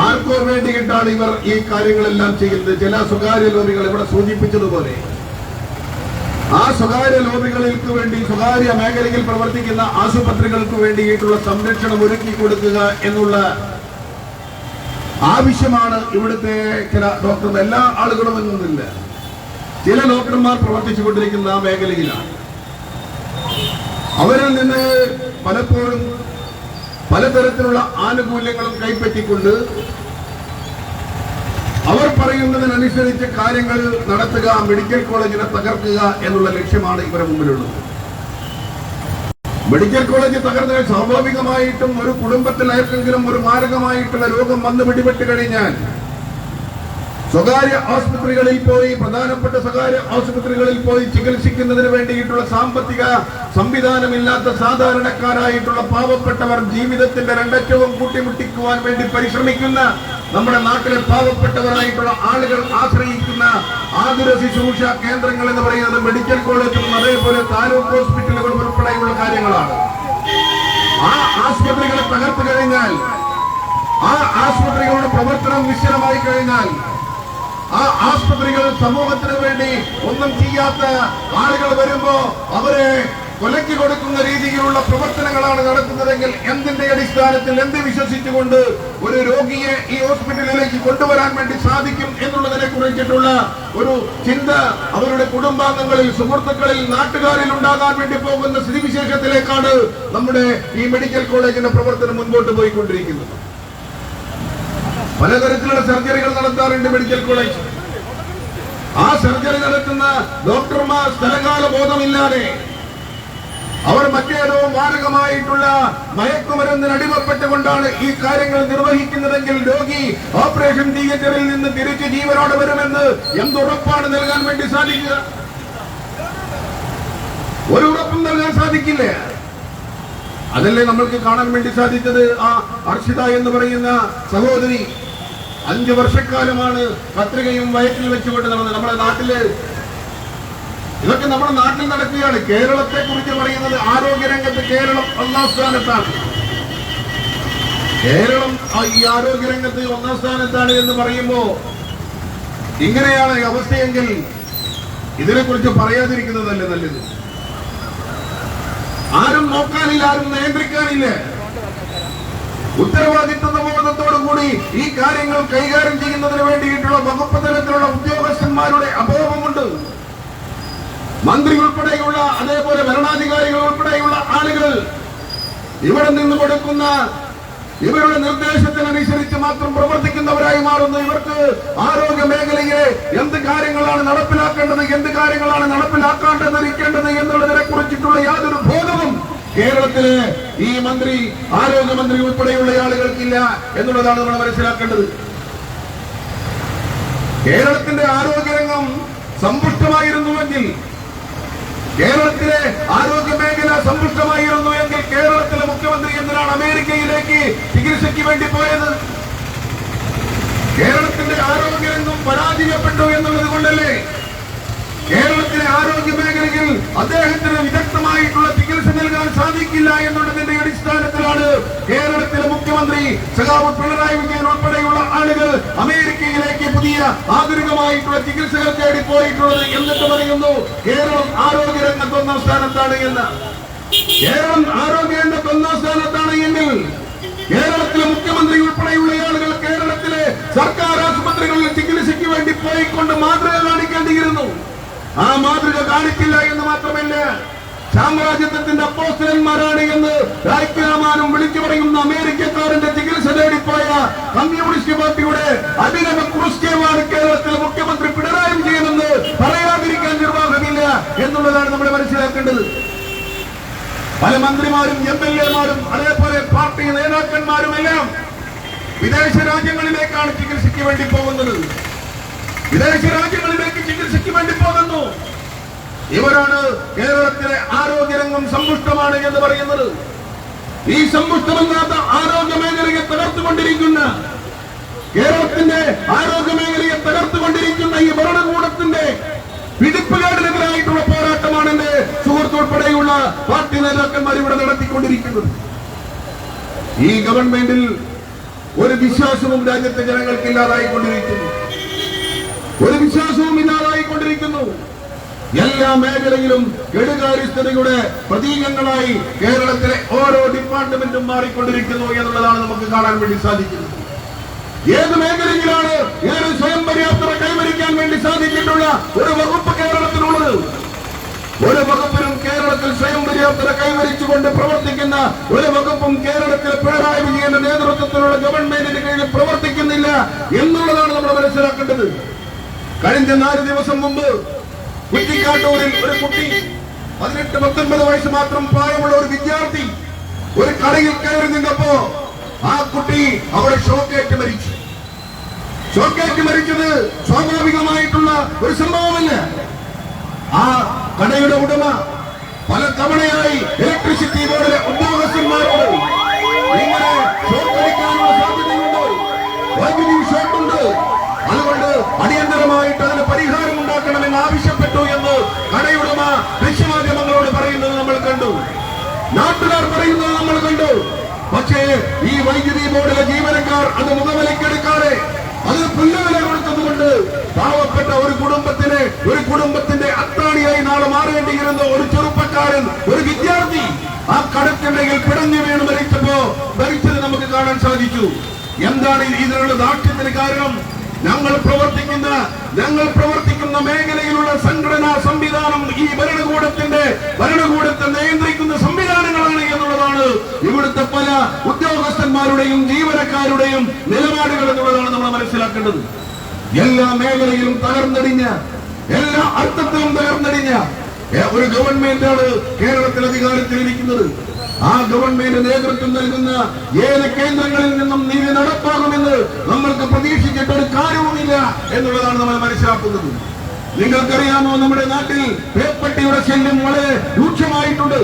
ആർക്കോ വേണ്ടിയിട്ടാണ് ഇവർ ഈ കാര്യങ്ങളെല്ലാം ചെയ്യുന്നത്? ചില സ്വകാര്യ ലോബികൾ ഇവിടെ സൂചിപ്പിച്ചതുപോലെ ആ സ്വകാര്യ ലോബികൾക്ക് വേണ്ടി, സ്വകാര്യ മേഖലയിൽ പ്രവർത്തിക്കുന്ന ആശുപത്രികൾക്ക് വേണ്ടിയിട്ടുള്ള സംരക്ഷണം ഒരുക്കി കൊടുക്കുക എന്നുള്ള ആവശ്യമാണ് ഇവിടുത്തെ ചില ഡോക്ടർമാർ. എല്ലാ ആളുകളും എന്നൊന്നില്ല, ചില ഡോക്ടർമാർ പ്രവർത്തിച്ചുകൊണ്ടിരിക്കുന്ന ആ മേഖലയിലാണ്. അവരിൽ നിന്ന് പലപ്പോഴും പലതരത്തിലുള്ള ആനുകൂല്യങ്ങളും കൈപ്പറ്റിക്കൊണ്ട് അവർ പറയുന്നതിനനുസരിച്ച് കാര്യങ്ങൾ നടത്തുക, മെഡിക്കൽ കോളേജിനെ തകർക്കുക എന്നുള്ള ലക്ഷ്യമാണ് ഇവരുടെ മുമ്പിലുള്ളത്. മെഡിക്കൽ കോളേജ് തകർന്നാൽ സ്വാഭാവികമായിട്ടും ഒരു കുടുംബത്തിൽ ആർക്കെങ്കിലും ഒരു മാരകമായിട്ടുള്ള രോഗം വന്ന് പിടിപെട്ട് കഴിഞ്ഞാൽ സ്വകാര്യ ആശുപത്രികളിൽ പോയി, പ്രധാനപ്പെട്ട സ്വകാര്യ ആശുപത്രികളിൽ പോയി ചികിത്സിക്കുന്നതിന് വേണ്ടിയിട്ടുള്ള സാമ്പത്തിക സംവിധാനമില്ലാത്ത സാധാരണക്കാരായിട്ടുള്ള പാവപ്പെട്ടവർ ജീവിതത്തിന്റെ രണ്ടറ്റവും കൂട്ടിമുട്ടിക്കുവാൻ വേണ്ടി പരിശ്രമിക്കുന്ന നമ്മുടെ നാട്ടിലെ പാവപ്പെട്ടവരായിട്ടുള്ള ആളുകൾ ആശ്രയിക്കുന്ന ആതുര ശുശ്രൂഷ കേന്ദ്രങ്ങൾ എന്ന് പറയുന്നത് മെഡിക്കൽ കോളേജും അതേപോലെ താലൂക്ക് ഹോസ്പിറ്റലുകളും ഉൾപ്പെടെയുള്ള കാര്യങ്ങളാണ്. ആ ആശുപത്രികളെ തകർത്തു കഴിഞ്ഞാൽ, ആ ആശുപത്രികളുടെ പ്രവർത്തനം നിശ്ചലമായി കഴിഞ്ഞാൽ, ആ ആശുപത്രികൾ സമൂഹത്തിന് വേണ്ടി ഒന്നും ചെയ്യാത്ത ആളുകൾ വരുമ്പോ അവരെ കൊലയ്ക്ക് കൊടുക്കുന്ന രീതിയിലുള്ള പ്രവർത്തനങ്ങളാണ് നടത്തുന്നതെങ്കിൽ എന്തിന്റെ അടിസ്ഥാനത്തിൽ, എന്ത് വിശ്വസിച്ചുകൊണ്ട് ഒരു രോഗിയെ ഈ ഹോസ്പിറ്റലിലേക്ക് കൊണ്ടുവരാൻ വേണ്ടി സാധിക്കും എന്നുള്ളതിനെ കുറിച്ചിട്ടുള്ള ഒരു ചിന്ത അവരുടെ കുടുംബാംഗങ്ങളിൽ, സുഹൃത്തുക്കളിൽ, നാട്ടുകാരിൽ ഉണ്ടാകാൻ വേണ്ടി പോകുന്ന സ്ഥിതിവിശേഷത്തിലേക്കാണ് നമ്മുടെ ഈ മെഡിക്കൽ കോളേജിന്റെ പ്രവർത്തനം മുൻപോട്ട് പോയിക്കൊണ്ടിരിക്കുന്നത്. പലതരത്തിലുള്ള സർജറികൾ നടത്താറുണ്ട് മെഡിക്കൽ കോളേജ്. ആ സർജറി നടത്തുന്ന ഡോക്ടർമാർ സ്ഥലകാല ബോധമില്ലാതെ അവർ മറ്റേതോ മാരകമായിട്ടുള്ള മയക്കുമരുന്നിന് അടിമപ്പെട്ടുകൊണ്ടാണ് ഈ കാര്യങ്ങൾ നിർവഹിക്കുന്നതെങ്കിൽ രോഗി ഓപ്പറേഷൻ തിയേറ്ററിൽ നിന്ന് തിരിച്ച് ജീവനോടെ വരുമെന്ന് എന്തുറപ്പാണ് നൽകാൻ വേണ്ടി സാധിക്കുക? ഒരു ഉറപ്പും നൽകാൻ സാധിക്കില്ല. അതല്ലേ നമ്മൾക്ക് കാണാൻ വേണ്ടി സാധിച്ചത്. ആ അർഷിത എന്ന് പറയുന്ന സഹോദരി 5 വർഷക്കാലമാണ് കത്രികയും വയറ്റിൽ വെച്ചുകൊണ്ട് നടന്നത്. നമ്മുടെ നാട്ടില് ഇതൊക്കെ നമ്മുടെ നാട്ടിൽ നടക്കുകയാണ്. കേരളത്തെ കുറിച്ച് പറയുന്നത് ആരോഗ്യരംഗത്ത് കേരളം 1ാം സ്ഥാനത്താണ്. കേരളം ഈ ആരോഗ്യരംഗത്ത് 1ാം സ്ഥാനത്താണ് എന്ന് പറയുമ്പോ ഇങ്ങനെയാണ് അവസ്ഥയെങ്കിൽ ഇതിനെക്കുറിച്ച് പറയാതിരിക്കുന്നതല്ലേ നല്ലത്. ആരും നോക്കാനില്ല, ആരും നിയന്ത്രിക്കാനില്ല. ഉത്തരവാദിത്വ ബോധത്തോടു കൂടി ഈ കാര്യങ്ങൾ കൈകാര്യം ചെയ്യുന്നതിന് വേണ്ടിയിട്ടുള്ള വകുപ്പ് തലത്തിലുള്ള ഉദ്യോഗസ്ഥന്മാരുടെ അഭാവമുണ്ട്. മന്ത്രി ഉൾപ്പെടെയുള്ള, അതേപോലെ ഭരണാധികാരികൾ ഉൾപ്പെടെയുള്ള ആളുകൾ ഇവിടെ നിന്ന് കൊടുക്കുന്ന ഇവരുടെ നിർദ്ദേശത്തിനനുസരിച്ച് മാത്രം പ്രവർത്തിക്കുന്നവരായി മാറുന്നു. ഇവർക്ക് ആരോഗ്യ മേഖലയിലെ എന്ത് കാര്യങ്ങളാണ് നടപ്പിലാക്കേണ്ടത്, എന്ത് കാര്യങ്ങളാണ് നടപ്പിലാക്കാണ്ടിരിക്കേണ്ടത് എന്നുള്ളതിനെ കുറിച്ചിട്ടുള്ള യാതൊരു ബോധവും കേരളത്തിലെ ഈ മന്ത്രി, ആരോഗ്യമന്ത്രി ഉൾപ്പെടെയുള്ള ആളുകൾക്കില്ല എന്നുള്ളതാണ് നമ്മൾ മനസ്സിലാക്കേണ്ടത്. കേരളത്തിന്റെ ആരോഗ്യരംഗം സമ്പുഷ്ടമായിരുന്നുവെങ്കിൽ, കേരളത്തിലെ ആരോഗ്യ മേഖല സമ്പുഷ്ടമായിരുന്നു എങ്കിൽ കേരളത്തിലെ മുഖ്യമന്ത്രി എന്തിനാണ് അമേരിക്കയിലേക്ക് ചികിത്സയ്ക്ക് വേണ്ടി പോയത്? കേരളത്തിന്റെ ആരോഗ്യരംഗം പരാജയപ്പെട്ടു എന്നുള്ളത് കൊണ്ടല്ലേ കേരളത്തിലെ ആരോഗ്യ മേഖലയിൽ അദ്ദേഹത്തിന് വിദഗ്ധമായിട്ടുള്ള ചികിത്സ നൽകാൻ സാധിക്കില്ല എന്നുള്ളതിന്റെ അടിസ്ഥാനത്തിലാണ് കേരളത്തിലെ മുഖ്യമന്ത്രി സഖാവ് പിണറായി വിജയൻ ഉൾപ്പെടെയുള്ള ആളുകൾ അമേരിക്കയിലേക്ക് പുതിയ ആധുനികമായിട്ടുള്ള ചികിത്സകൾ തേടി പോയിട്ടുള്ളത്. എന്നിട്ട് പറയുന്നു കേരളം ആരോഗ്യരംഗത്ത് 1ാം സ്ഥാനത്താണ് എന്ന്. കേരളം ആരോഗ്യരംഗത്ത് 1ാം സ്ഥാനത്താണ് എങ്കിൽ കേരളത്തിലെ മുഖ്യമന്ത്രി ഉൾപ്പെടെയുള്ള ആളുകൾ കേരളത്തിലെ സർക്കാർ ആശുപത്രികളിൽ ചികിത്സയ്ക്ക് വേണ്ടി പോയിക്കൊണ്ട് മാതൃക കാണിക്കേണ്ടിയിരുന്നു. ആ മാതൃക കാണിക്കില്ല എന്ന് മാത്രമല്ല, സാമ്രാജ്യത്വത്തിന്റെ അപ്പോസ്തലന്മാരാണ് എന്ന് രാജ്യരാമാനും വിളിച്ചു പറയുന്ന അമേരിക്കക്കാരന്റെ ചികിത്സ തേടിപ്പോയ കമ്മ്യൂണിസ്റ്റ് പാർട്ടിയുടെ അഭിനവ ക്രൂസ്കേവാണ് കേരളത്തിലെ മുഖ്യമന്ത്രി പിണറായി വിജയനെന്ന് പറയാതിരിക്കാൻ നിർവാഹമില്ല എന്നുള്ളതാണ് നമ്മൾ മനസ്സിലാക്കേണ്ടത്. പല മന്ത്രിമാരും MLA-മാരും അതേപോലെ പാർട്ടി നേതാക്കന്മാരും എല്ലാം വിദേശ രാജ്യങ്ങളിലേക്കാണ് ചികിത്സയ്ക്ക് വേണ്ടി പോകുന്നത്. വിദേശ രാജ്യങ്ങളിലേക്ക് ചികിത്സയ്ക്ക് വേണ്ടി പോകുന്നു. ഇവരാണ് കേരളത്തിലെ ആരോഗ്യരംഗം സമ്പുഷ്ടമാണ് എന്ന് പറയുന്നത്. ഈ സമ്പുഷ്ടമല്ലാത്ത ആരോഗ്യ മേഖലയെ തകർത്തുകൊണ്ടിരിക്കുന്ന, കേരളത്തിന്റെ ആരോഗ്യ മേഖലയെ തകർത്തുകൊണ്ടിരിക്കുന്ന ഈ ഭരണകൂടത്തിന്റെ പിടിപ്പുകാരനെതിരായിട്ടുള്ള പോരാട്ടമാണ് എന്റെ സുഹൃത്തുൾപ്പെടെയുള്ള പാർട്ടി നേതാക്കന്മാർ ഇവിടെ നടത്തിക്കൊണ്ടിരിക്കുന്നത്. ഈ ഗവൺമെന്റിൽ ഒരു വിശ്വാസവും രാജ്യത്തെ ജനങ്ങൾക്ക് ഇല്ലാതായിക്കൊണ്ടിരിക്കുന്നു. ഒരു വിശ്വാസവും ഇല്ലാതായിക്കൊണ്ടിരിക്കുന്നു. എല്ലാ മേഖലയിലും കെടുകാര്യസ്ഥതയുടെ പ്രതീകങ്ങളായി കേരളത്തിലെ ഓരോ ഡിപ്പാർട്ട്മെന്റും മാറിക്കൊണ്ടിരിക്കുന്നു എന്നുള്ളതാണ് നമുക്ക് കാണാൻ വേണ്ടി സാധിക്കുന്നത്. ഏത് മേഖലയിലാണ് ഏത് സ്വയം പര്യാപ്തത കൈവരിക്കാൻ വേണ്ടി സാധിച്ചിട്ടുള്ള ഒരു വകുപ്പ് കേരളത്തിലുള്ളത്? ഒരു വകുപ്പിനും കേരളത്തിൽ സ്വയം പര്യാപ്തത കൈവരിച്ചുകൊണ്ട് പ്രവർത്തിക്കുന്ന ഒരു വകുപ്പും കേരളത്തിലെ പിണറായി വിജയന്റെ നേതൃത്വത്തിലുള്ള ഗവൺമെന്റിന് കീഴിൽ പ്രവർത്തിക്കുന്നില്ല എന്നുള്ളതാണ് നമ്മൾ മനസ്സിലാക്കേണ്ടത്. കഴിഞ്ഞ 4 ദിവസം മുമ്പ് കുറ്റിക്കാട്ടൂരിൽ ഒരു കുട്ടി 18-19 വയസ്സ് മാത്രം പ്രായമുള്ള ഒരു വിദ്യാർത്ഥി ഒരു കടയിൽ കയറി നിന്നപ്പോ ആ കുട്ടി അവിടെ ഷോക്കേറ്റ് മരിച്ചു. ഷോക്കേറ്റ് മരിച്ചത് സ്വാഭാവികമായിട്ടുള്ള ഒരു സംഭവമല്ല. ആ കടയുടെ ഉടമ പല തവണയായി ഇലക്ട്രിസിറ്റി ബോർഡിലെ ഉദ്യോഗസ്ഥന്മാരോട് ഇങ്ങനെ ഷോക്കടിക്കാനുള്ള സാധ്യതയുണ്ട്, വൈദ്യുതി ഷോക്കുണ്ട്, അതുകൊണ്ട് അടിയന്തരമായിട്ട് അതിന് പരിഹാരം ഉണ്ടാക്കണമെന്ന് ആവശ്യപ്പെട്ടു എന്ന് കടയുടമ ദൃശ്യമാധ്യമങ്ങളോട് പറയുന്നത് നമ്മൾ കണ്ടു. നാട്ടുകാർ പറയുന്നത് നമ്മൾ കണ്ടു. പക്ഷേ ഈ വൈദ്യുതി ബോർഡിലെ ജീവനക്കാർ അത് മുഖവിലക്കെടുക്കാതെ അത് പുല്ലുവില കൊടുത്തതുകൊണ്ട് പാവപ്പെട്ട ഒരു കുടുംബത്തിന്റെ അത്താണിയായി നാളെ മാറേണ്ടിയിരുന്ന ഒരു ചെറുപ്പക്കാരൻ, ഒരു വിദ്യാർത്ഥി ആ കടത്തിണ്ടെങ്കിൽ പിടഞ്ഞു വീണ് മരിച്ചത് നമുക്ക് കാണാൻ സാധിച്ചു. എന്താണ് ഇതിനുള്ള ദാക്ഷ്യത്തിന് കാരണം? ഞങ്ങൾ പ്രവർത്തിക്കുന്ന മേഖലയിലുള്ള സംഘടനാ സംവിധാനം ഈ ഭരണകൂടത്തെ നിയന്ത്രിക്കുന്ന സംവിധാനങ്ങളാണ് എന്നുള്ളതാണ് ഇവിടുത്തെ പല ഉദ്യോഗസ്ഥന്മാരുടെയും ജീവനക്കാരുടെയും നിലപാടുകൾ എന്നുള്ളതാണ് നമ്മൾ മനസ്സിലാക്കേണ്ടത്. എല്ലാ മേഖലയിലും തകർന്നടിഞ്ഞ, എല്ലാ അർത്ഥത്തിലും തകർന്നടിഞ്ഞ ഒരു ഗവൺമെന്റാണ് കേരളത്തിൽ അധികാരത്തിലിരിക്കുന്നത്. ആ ഗവൺമെന്റ് നേതൃത്വം നൽകുന്ന ഏത് കേന്ദ്രങ്ങളിൽ നിന്നും നീതി നടപ്പാകുമെന്ന് നമ്മൾക്ക് പ്രതീക്ഷിച്ചിട്ടൊരു കാര്യവുമില്ല എന്നുള്ളതാണ് നമ്മൾ മനസ്സിലാക്കുന്നത്. നിങ്ങൾക്കറിയാമോ, നമ്മുടെ നാട്ടിൽ പേപ്പട്ടിയുടെ ശല്യം വളരെ രൂക്ഷമായിട്ടുണ്ട്.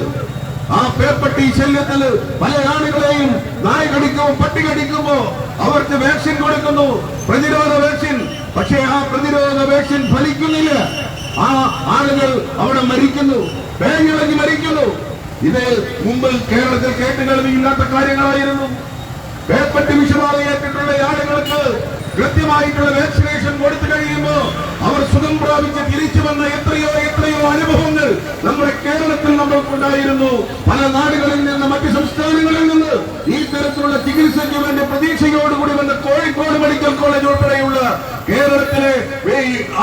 ആ പേപ്പട്ടി ശല്യത്തിൽ പല ആളുകളെയും നായ കടിക്കുമോ പട്ടി കടിക്കുമ്പോ അവർക്ക് വാക്സിൻ കൊടുക്കുന്നു, പ്രതിരോധ വാക്സിൻ. പക്ഷേ ആ പ്രതിരോധ വാക്സിൻ ഫലിക്കുന്നില്ല. ആ ആളുകൾ അവിടെ മരിക്കുന്നു, പേരിളകി മരിക്കുന്നു. ഇത് മുമ്പ് കേരളത്തിൽ കേട്ടുകേൾവിയില്ലാത്ത കാര്യങ്ങളായിരുന്നു. പേപ്പട്ടി വിഷബാധയേറ്റിട്ടുള്ള ആളുകൾക്ക് കൃത്യമായിട്ടുള്ള വാക്സിനേഷൻ കൊടുത്തു കഴിയുമ്പോ അവർ സുഖം പ്രാപിച്ച് തിരിച്ചു വന്ന എത്രയോ അനുഭവങ്ങൾ നമ്മുടെ കേരളത്തിൽ നമ്മൾക്കുണ്ടായിരുന്നു. പല നാടുകളിൽ നിന്ന്, മറ്റ് സംസ്ഥാനങ്ങളിൽ നിന്ന് ഈ തരത്തിലുള്ള ചികിത്സയ്ക്ക് വേണ്ടി പ്രതീക്ഷയോടുകൂടി വന്ന കോഴിക്കോട് മെഡിക്കൽ കോളേജ് ഉൾപ്പെടെയുള്ള കേരളത്തിലെ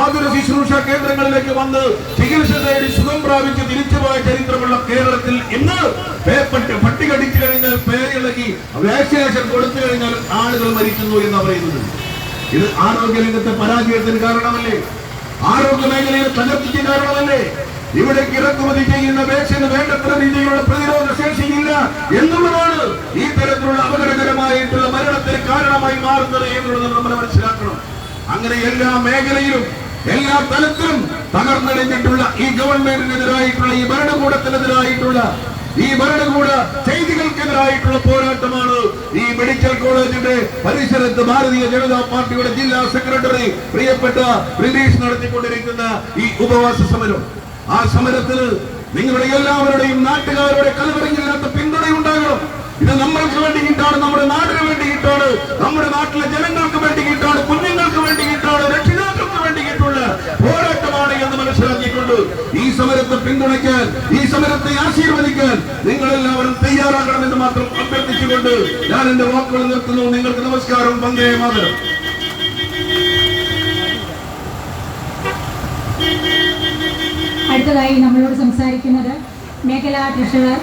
ആതുര ശുശ്രൂഷ കേന്ദ്രങ്ങളിലേക്ക് വന്ന് ചികിത്സ തേടി സുഖം പ്രാപിച്ച് തിരിച്ചുപോയ ചരിത്രമുള്ള കേരളത്തിൽ ഇന്ന് പട്ടി കടിച്ചു കഴിഞ്ഞാൽ, പേരിളകി വാക്സിനേഷൻ കൊടുത്തു കഴിഞ്ഞാൽ ആളുകൾ മരിക്കുന്നു എന്ന് പറയുന്നത്. ഇത് ആരോഗ്യരംഗത്തെ പരാജയത്തിന് കാരണമല്ലേ? ആരോഗ്യ മേഖലയെ തകർച്ചയ്ക്ക് കാരണമല്ലേ? ഇവിടെ ഇറക്കുമതി ചെയ്യുന്ന വാക്സിന് വേണ്ടത്ര രീതിയിലുള്ള പ്രതിരോധ ശേഷിയില്ല എന്നുള്ളതാണ് ഈ തരത്തിലുള്ള അപകടകരമായിട്ടുള്ള മരണത്തിന് കാരണമായി മാറുന്നത് എന്നുള്ളത് നമ്മൾ മനസ്സിലാക്കണം. അങ്ങനെ എല്ലാ മേഖലയിലും, എല്ലാ തലത്തിലും തകർന്നടിഞ്ഞിട്ടുള്ള ഈ ഗവൺമെന്റിനെതിരായിട്ടുള്ള, ഈ ഭരണകൂടത്തിനെതിരായിട്ടുള്ള, ഈ ഭരണകൂട ചെയ്തികൾക്കെതിരായിട്ടുള്ള പോരാട്ടമാണ് ഈ മെഡിക്കൽ കോളേജിന്റെ പരിസരത്ത് ഭാരതീയ ജനതാ പാർട്ടിയുടെ ജില്ലാ സെക്രട്ടറി പ്രിയപ്പെട്ട റിലീസ് നടത്തിക്കൊണ്ടിരിക്കുന്ന ഈ ഉപവാസ സമരം. ആ സമരത്തിന് നിങ്ങളുടെ എല്ലാവരുടെയും നാട്ടുകാരുടെ കലവറിയില്ലാത്ത പിന്തുണയുണ്ടാകണം. ഇത് നമ്മൾക്ക് വേണ്ടിയിട്ടാണ്, നമ്മുടെ നാടിന് വേണ്ടിയിട്ടാണ്, നമ്മുടെ നാട്ടിലെ ജനങ്ങൾക്ക് വേണ്ടിയിട്ടാണ്, കുഞ്ഞുങ്ങൾക്ക് വേണ്ടിയിട്ടാണ്, രക്ഷിതാക്കൾക്ക് വേണ്ടിയിട്ടുള്ള പോരാട്ടമാണ് എന്ന് മനസ്സിലാക്കിക്കൊണ്ട് ഈ സമരത്തെ പിന്തുണയ്ക്കാൻ, ഈ സമരത്തെ ആശീർവദിക്കാൻ നിങ്ങളെല്ലാവരും തയ്യാറാകണമെന്ന് മാത്രം അഭ്യർത്ഥിച്ചുകൊണ്ട് ഞാൻ എന്റെ വാക്കുകൾ നിർത്തുന്നു. നിങ്ങൾക്ക് നമസ്കാരം. വന്ദേ മാതരം. അടുത്തതായി നമ്മളോട് സംസാരിക്കുന്നത് മേഖലാ ട്രഷറർ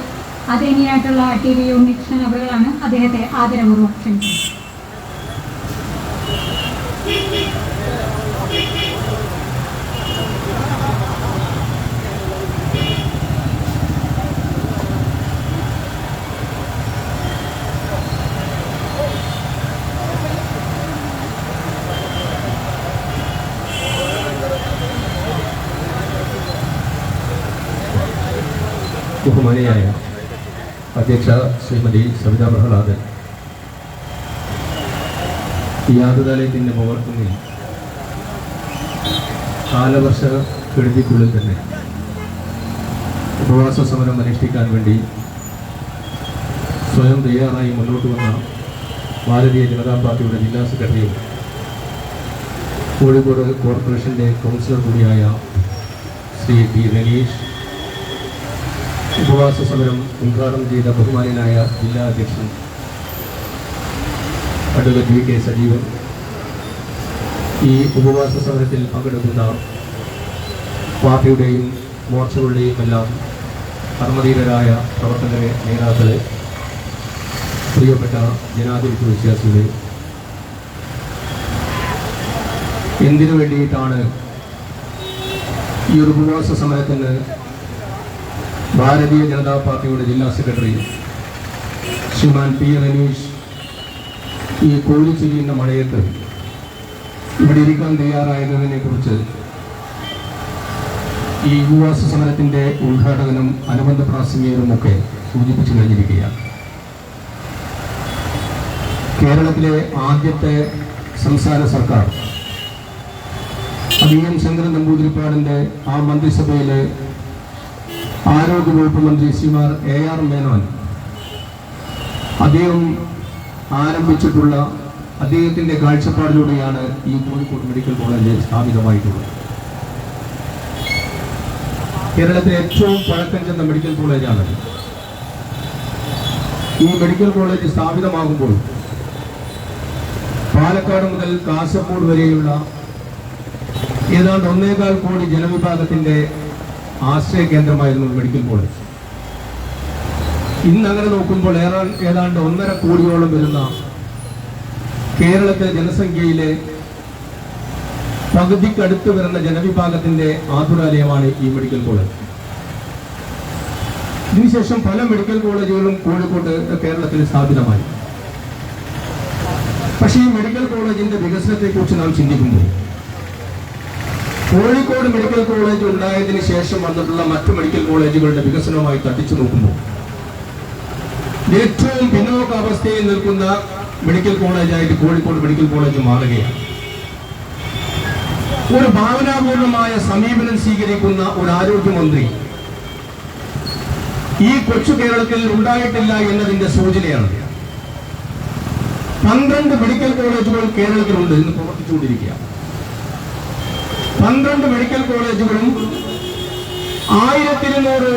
ആദരണീയായിട്ടുള്ള TV ഉണ്ണികൃഷ്ണൻ അവറുകളാണ് അദ്ദേഹത്തെ ആദരപൂർവ്വം ക്ഷണിക്കുന്നത്. ബഹുമാനിയായ അധ്യക്ഷ ശ്രീമതി സവിതാ പ്രഹ്ലാദൻ, യാതുതാലയത്തിൻ്റെ മുന്നിൽ കാലവർഷ കെടുതിക്കുള്ളിൽ തന്നെ ഉപവാസ സമരം അനുഷ്ഠിക്കാൻ വേണ്ടി സ്വയം തയ്യാറായി മുന്നോട്ട് വന്ന ഭാരതീയ ജനതാ പാർട്ടിയുടെ ജില്ലാ സെക്രട്ടറിയും കോഴിക്കോട് കോർപ്പറേഷൻ്റെ കൗൺസിലർ കൂടിയായ ശ്രീ പി രനീഷ്, ഉപവാസ സമരം ഉദ്ഘാടനം ചെയ്ത ബഹുമാനായ ജില്ലാ അധ്യക്ഷൻ അഡ്വക്കേറ്റ് VK സജീവൻ, ഈ ഉപവാസ സമരത്തിൽ പങ്കെടുക്കുന്ന പാർട്ടിയുടെയും മോർച്ചകളുടെയും എല്ലാം കർമ്മധീരരായ പ്രവർത്തകരെ, നേതാക്കളെ, പ്രിയപ്പെട്ട ജനാധിപത്യ വിശ്വാസികളെ, എന്തിനു വേണ്ടിയിട്ടാണ് ഈ ഒരു ഉപവാസ സമരത്തിന് ഭാരതീയ ജനതാ പാർട്ടിയുടെ ജില്ലാ സെക്രട്ടറി ശ്രീമാൻ P രനീഷ് ഈ കോരിച്ചൊരിയുന്ന മഴയത്ത് ഇവിടെ ഇരിക്കാൻ തയ്യാറായതിനെ കുറിച്ച് ഈ ഉപവാസ സമരത്തിൻ്റെ ഉദ്ഘാടകനും അനുബന്ധ പ്രാസംഗികരുമൊക്കെ സൂചിപ്പിച്ചു കഴിഞ്ഞിരിക്കുകയാണ്. കേരളത്തിലെ ആദ്യത്തെ സംസ്ഥാന സർക്കാർ എം ശങ്കരൻ നമ്പൂതിരിപ്പാടിൻ്റെ ആ മന്ത്രിസഭയിലെ ആരോഗ്യവകുപ്പ് മന്ത്രി ശ്രീമാൻ AR മേനോൻ അദ്ദേഹം ആരംഭിച്ചിട്ടുള്ള അദ്ദേഹത്തിൻ്റെ കാഴ്ചപ്പാടിലൂടെയാണ് ഈ കോഴിക്കോട് മെഡിക്കൽ കോളേജ് സ്ഥാപിതമായിട്ടുള്ളത്. കേരളത്തിലെ ഏറ്റവും പഴക്കം ചെന്ന മെഡിക്കൽ കോളേജാണ്. ഈ മെഡിക്കൽ കോളേജ് സ്ഥാപിതമാകുമ്പോൾ പാലക്കാട് മുതൽ കാസർഗോഡ് വരെയുള്ള ഏതാണ്ട് 1.25 കോടി ജനവിഭാഗത്തിൻ്റെ ആശ്രയ കേന്ദ്രമായിരുന്നു മെഡിക്കൽ കോളേജ്. ഇന്നങ്ങനെ നോക്കുമ്പോൾ ഏതാണ്ട് 1.5 കോടിയോളം വരുന്ന കേരളത്തിലെ ജനസംഖ്യയിലെ പകുതിക്കടുത്ത് വരുന്ന ജനവിഭാഗത്തിന്റെ ആതുരാലയമാണ് ഈ മെഡിക്കൽ കോളേജ്. ഇതിനുശേഷം പല മെഡിക്കൽ കോളേജുകളും കോഴിക്കോട് കേരളത്തിൽ സ്ഥാപിതമായി. പക്ഷേ ഈ മെഡിക്കൽ കോളേജിന്റെ വികസനത്തെക്കുറിച്ച് നാം ചിന്തിക്കുമ്പോൾ കോഴിക്കോട് മെഡിക്കൽ കോളേജ് ഉണ്ടായതിനു ശേഷം വന്നിട്ടുള്ള മറ്റു മെഡിക്കൽ കോളേജുകളുടെ വികസനവുമായി തട്ടിച്ചു നോക്കുമ്പോൾ ഏറ്റവും പിന്നോക്കാവസ്ഥയിൽ നിൽക്കുന്ന മെഡിക്കൽ കോളേജായിട്ട് കോഴിക്കോട് മെഡിക്കൽ കോളേജ് മാറുകയാണ്. ഒരു ഭാവനാപൂർണമായ സമീപനം സ്വീകരിക്കുന്ന ഒരു ആരോഗ്യമന്ത്രി ഈ കൊച്ചു കേരളത്തിൽ ഉണ്ടായിട്ടില്ല എന്നതിന്റെ സൂചനയാണ്. 12 മെഡിക്കൽ കോളേജുകൾ കേരളത്തിലുണ്ട് ഇന്ന് പ്രവർത്തിച്ചുകൊണ്ടിരിക്കുകയാണ്. 12 മെഡിക്കൽ കോളേജുകളും 1200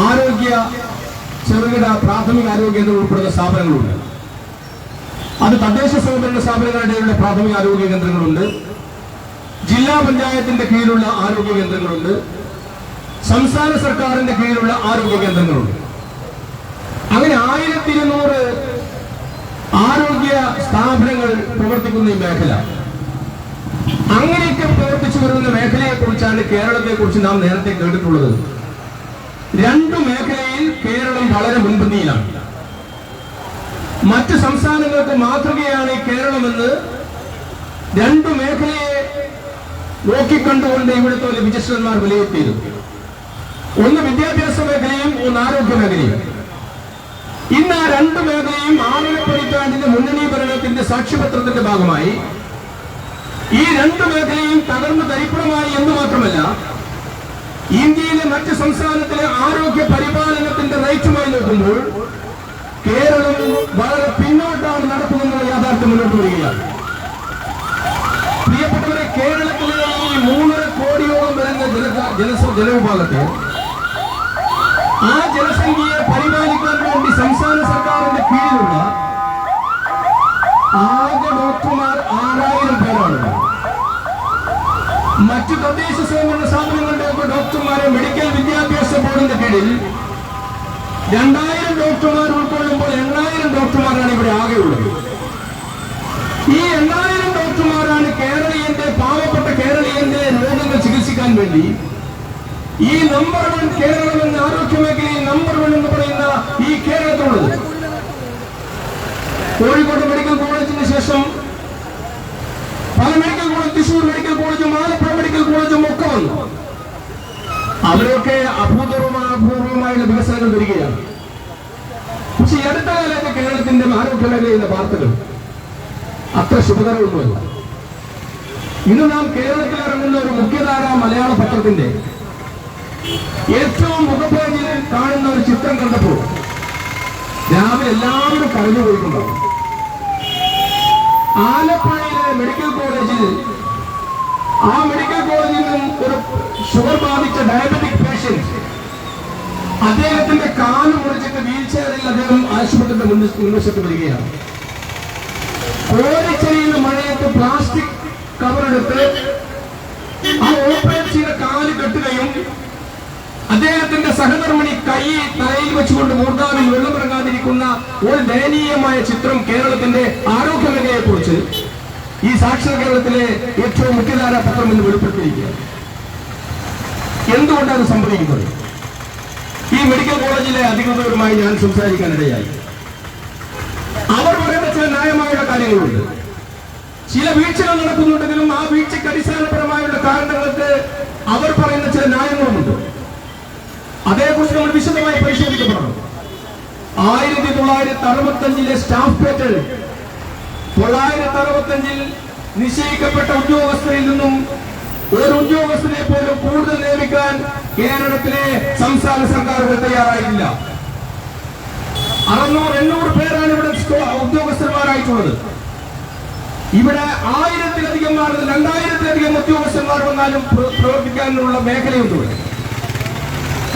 ആരോഗ്യ ചെറുകിട പ്രാഥമിക ആരോഗ്യ കേന്ദ്രം ഉൾപ്പെടുന്ന സ്ഥാപനങ്ങളുണ്ട്. അത് തദ്ദേശ സ്വയംഭരണ സ്ഥാപനങ്ങളുടെ പ്രാഥമിക ആരോഗ്യ കേന്ദ്രങ്ങളുണ്ട്, ജില്ലാ പഞ്ചായത്തിന്റെ കീഴിലുള്ള ആരോഗ്യ കേന്ദ്രങ്ങളുണ്ട്, സംസ്ഥാന സർക്കാരിന്റെ കീഴിലുള്ള ആരോഗ്യ കേന്ദ്രങ്ങളുണ്ട്. അങ്ങനെ 1200 ആരോഗ്യ സ്ഥാപനങ്ങൾ പ്രവർത്തിക്കുന്ന ഈ മേഖല, അങ്ങനെയൊക്കെ പ്രവർത്തിച്ചു വരുന്ന മേഖലയെ കുറിച്ചാണ് കേരളത്തെ കുറിച്ച് നാം നേരത്തെ കേട്ടിട്ടുള്ളത്. 2 മേഖലയിൽ കേരളം വളരെ മുൻപന്തിയിലാണ്. മറ്റ് സംസ്ഥാനങ്ങൾക്ക് മാതൃകയാണ് കേരളമെന്ന് 2 മേഖലയെ നോക്കിക്കണ്ടുകൊണ്ട് ഇവിടുത്തെ വിചക്ഷണന്മാർ വിലയിരുത്തിയത്. ഒന്ന് വിദ്യാഭ്യാസ മേഖലയും ഒന്ന് ആരോഗ്യ മേഖലയും. ഇന്ന് ആ 2 മേഖലയും 6ാം പതിറ്റാണ്ടിന്റെ മുന്നണി ഭരണത്തിന്റെ സാക്ഷ്യപത്രത്തിന്റെ ഭാഗമായി ഈ 2 മേഖലയും തകർന്നു തരിപ്പണമായി എന്ന് മാത്രമല്ല, ഇന്ത്യയിലെ മറ്റ് സംസ്ഥാനത്തിലെ ആരോഗ്യ പരിപാലനത്തിന്റെ റേറ്റുമായി നോക്കുമ്പോൾ കേരളം വളരെ പിന്നോട്ടാണ് നടക്കുന്നതെന്നുള്ള യാഥാർത്ഥ്യം മുന്നോട്ട് വരികയാണ്. പ്രിയപ്പെട്ടവരെ, കേരളത്തിലെ ഈ 3.5 കോടിയോളം വരുന്ന ജനവിഭാഗത്തെ ആ ജനസംഖ്യയെ പരിപാലിക്കാൻ വേണ്ടി സംസ്ഥാന സർക്കാരിന്റെ കീഴിലുള്ള ആകെ ഡോക്ടർമാർ 6000 പേരാണ്. മറ്റു തദ്ദേശ സ്വയംഭരണ സ്ഥാപനങ്ങളുടെ ഡോക്ടർമാരെ മെഡിക്കൽ വിദ്യാഭ്യാസ ബോർഡിന്റെ കീഴിൽ 2000 ഡോക്ടർമാർ ഉൾക്കൊള്ളുമ്പോൾ 8000 ഡോക്ടർമാരാണ് ഇവിടെ ആകെയുള്ളത്. ഈ 8000 ഡോക്ടർമാരാണ് കേരളീയന്റെ, പാവപ്പെട്ട കേരളീയന്റെ രോഗങ്ങൾ ചികിത്സിക്കാൻ വേണ്ടി ഈ നമ്പർ 1 കേരളം എന്ന ആരോഗ്യ മേഖലയിൽ നമ്പർ 1 എന്ന് പറയുന്ന ഈ കേരളത്തിലുള്ളത്. കോഴിക്കോട് മെഡിക്കൽ കോളേജിന് ശേഷം പല മെഡിക്കൽ കോളേജ്, തൃശൂർ മെഡിക്കൽ കോളേജും ആലപ്പുഴ മെഡിക്കൽ കോളേജും ഒക്കെ വന്നു. അവരൊക്കെ അഭൂതപൂർവമായുള്ള വികസനങ്ങൾ വരികയാണ്. പക്ഷെ ഈ അടുത്ത കാലത്ത് കേരളത്തിന്റെ ആരോഗ്യ മേഖലയിലെ വാർത്തകൾ അത്ര ശുഭകരമൊന്നുമല്ല. ഇന്ന് നാം കേരളത്തിൽ ഇറങ്ങുന്ന ഒരു മുഖ്യധാര മലയാള പത്രത്തിന്റെ ഏറ്റവും മുഖപേജിൽ കാണുന്ന ഒരു ചിത്രം കണ്ടപ്പോൾ രാവിലെ എല്ലാവരും കരഞ്ഞു പോയിട്ടുണ്ടാവും. ആലപ്പുഴയിലെ മെഡിക്കൽ കോളേജിൽ, ആ മെഡിക്കൽ കോളേജിൽ നിന്നും ഒരു ഷുഗർ ബാധിച്ച ഡയബറ്റിക് പേഷ്യന്റ് അദ്ദേഹത്തിന്റെ കാല് മുറിച്ചിട്ട് വീൽ ചെയറിൽ അദ്ദേഹം ആശുപത്രിയുടെ മുൻവശത്ത് വരികയാണ്. കോരിച്ചെരിയുന്ന മഴയത്ത് പ്ലാസ്റ്റിക് കവറെടുത്ത് ആ ഓപ്പറേറ്റ് ചെയ്ത കാല് കെട്ടുകയും അദ്ദേഹത്തിന്റെ സഹധർമ്മിണി കൈ തലയിൽ വെച്ചുകൊണ്ട് മൂർധാവിൽ വെള്ളമിറങ്ങാതിരിക്കുന്ന ഒരു ദയനീയമായ ചിത്രം കേരളത്തിന്റെ ആരോഗ്യ മേഖലയെ കുറിച്ച് ഈ സാക്ഷര കേരളത്തിലെ ഏറ്റവും മുഖ്യധാര പത്രം എന്ന് വെളിപ്പെടുത്തിയിരിക്കുകയാണ്. എന്തുകൊണ്ടാണ് സംഭവിക്കുന്നത്? ഈ മെഡിക്കൽ കോളേജിലെ അധികൃതരുമായി ഞാൻ സംസാരിക്കാനിടയായി. അവർ പറയുന്ന ചില ന്യായമായ കാര്യങ്ങളുണ്ട്. ചില വീഴ്ചകൾ നടക്കുന്നുണ്ടെങ്കിലും ആ വീഴ്ചയ്ക്ക് അടിസ്ഥാനപരമായുള്ള കാരണങ്ങൾക്ക് അവർ പറയുന്ന ചില ന്യായങ്ങളുമുണ്ട്. അതേക്കുറിച്ച് നമ്മൾ വിശദമായി പരിശോധിക്കപ്പെടണം. 1965 സ്റ്റാഫ് പേറ്റേൺ 965 നിശ്ചയിക്കപ്പെട്ട ഉദ്യോഗസ്ഥരിൽ നിന്നും ഒരു ഉദ്യോഗസ്ഥനെ പോലും കൂടുതൽ നിയമിക്കാൻ കേരളത്തിലെ സംസ്ഥാന സർക്കാരുകൾ തയ്യാറായില്ല. 600-800 പേരാണ് ഇവിടെ ഉദ്യോഗസ്ഥന്മാരായിട്ടുള്ളത്. ഇവിടെ 1000-ലധികം 2000-ലധികം ഉദ്യോഗസ്ഥന്മാർ വന്നാലും പ്രവർത്തിക്കാനുള്ള മേഖലയുണ്ട്.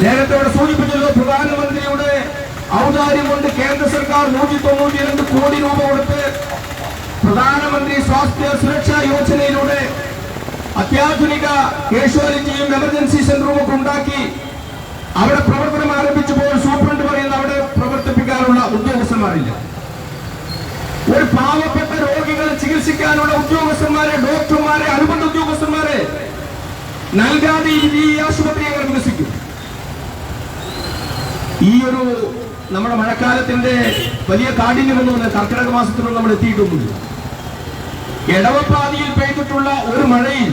നേരത്തെ ഇവിടെ സൂചിപ്പിച്ചത് പ്രധാനമന്ത്രിയുടെ ഔദാര്യം കൊണ്ട് കേന്ദ്ര സർക്കാർ 192 കോടി രൂപ കൊടുത്ത് പ്രധാനമന്ത്രി സ്വാസ്ഥ്യ സുരക്ഷാ യോജനയിലൂടെ അത്യാധുനിക കാഷ്വാലിറ്റിയും എമർജൻസി സെന്ററും ഒക്കെ ഉണ്ടാക്കി അവിടെ പ്രവർത്തനം ആരംഭിച്ചപ്പോൾ സൂപ്രണ്ട് പറയുന്ന അവിടെ പ്രവർത്തിപ്പിക്കാനുള്ള ഉദ്യോഗസ്ഥന്മാരില്ല. ഒരു പാവപ്പെട്ട രോഗികളെ ചികിത്സിക്കാനുള്ള ഉദ്യോഗസ്ഥന്മാരെ, ഡോക്ടർമാരെ, അനുബന്ധ ഉദ്യോഗസ്ഥന്മാരെ നൽകാതെ ഈ ആശുപത്രി എങ്ങനെ വികസിക്കും? ഈ ഒരു നമ്മുടെ മഴക്കാലത്തിന്റെ വലിയ കാഠിന്യമൊന്നും കർക്കിടക മാസത്തിലൊന്നും നമ്മൾ എത്തിയിട്ടൊന്നുമില്ല. ഇടവപ്പാതിയിൽ പെയ്തിട്ടുള്ള ഒരു മഴയിൽ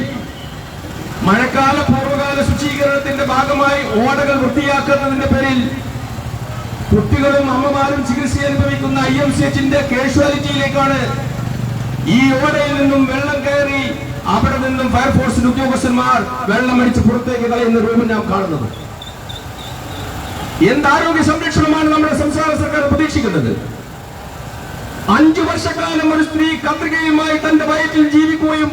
മഴക്കാല പൂർവ്വകാല ശുചീകരണത്തിന്റെ ഭാഗമായി ഓടകൾ വൃത്തിയാക്കുന്നതിന്റെ പേരിൽ കുട്ടികളും അമ്മമാരും ചികിത്സ അനുഭവിക്കുന്ന IMCHന്റെ കാഷ്വാലിറ്റിയിലേക്കാണ് ഈ ഓടയിൽ നിന്നും വെള്ളം കയറി അവിടെ നിന്നും ഫയർഫോഴ്സിന്റെ ഉദ്യോഗസ്ഥന്മാർ വെള്ളമടിച്ച് പുറത്തേക്ക് കളയുന്ന രൂപം നാം കാണുന്നത്. എന്താരോഗ്യ സംരക്ഷണമാണ് നമ്മുടെ സംസ്ഥാന സർക്കാർ പ്രതീക്ഷിക്കുന്നത്? 5 വർഷക്കാലം ഒരു സ്ത്രീ കത്രികയുമായി തന്റെ വയറ്റിൽ ജീവിക്കുകയും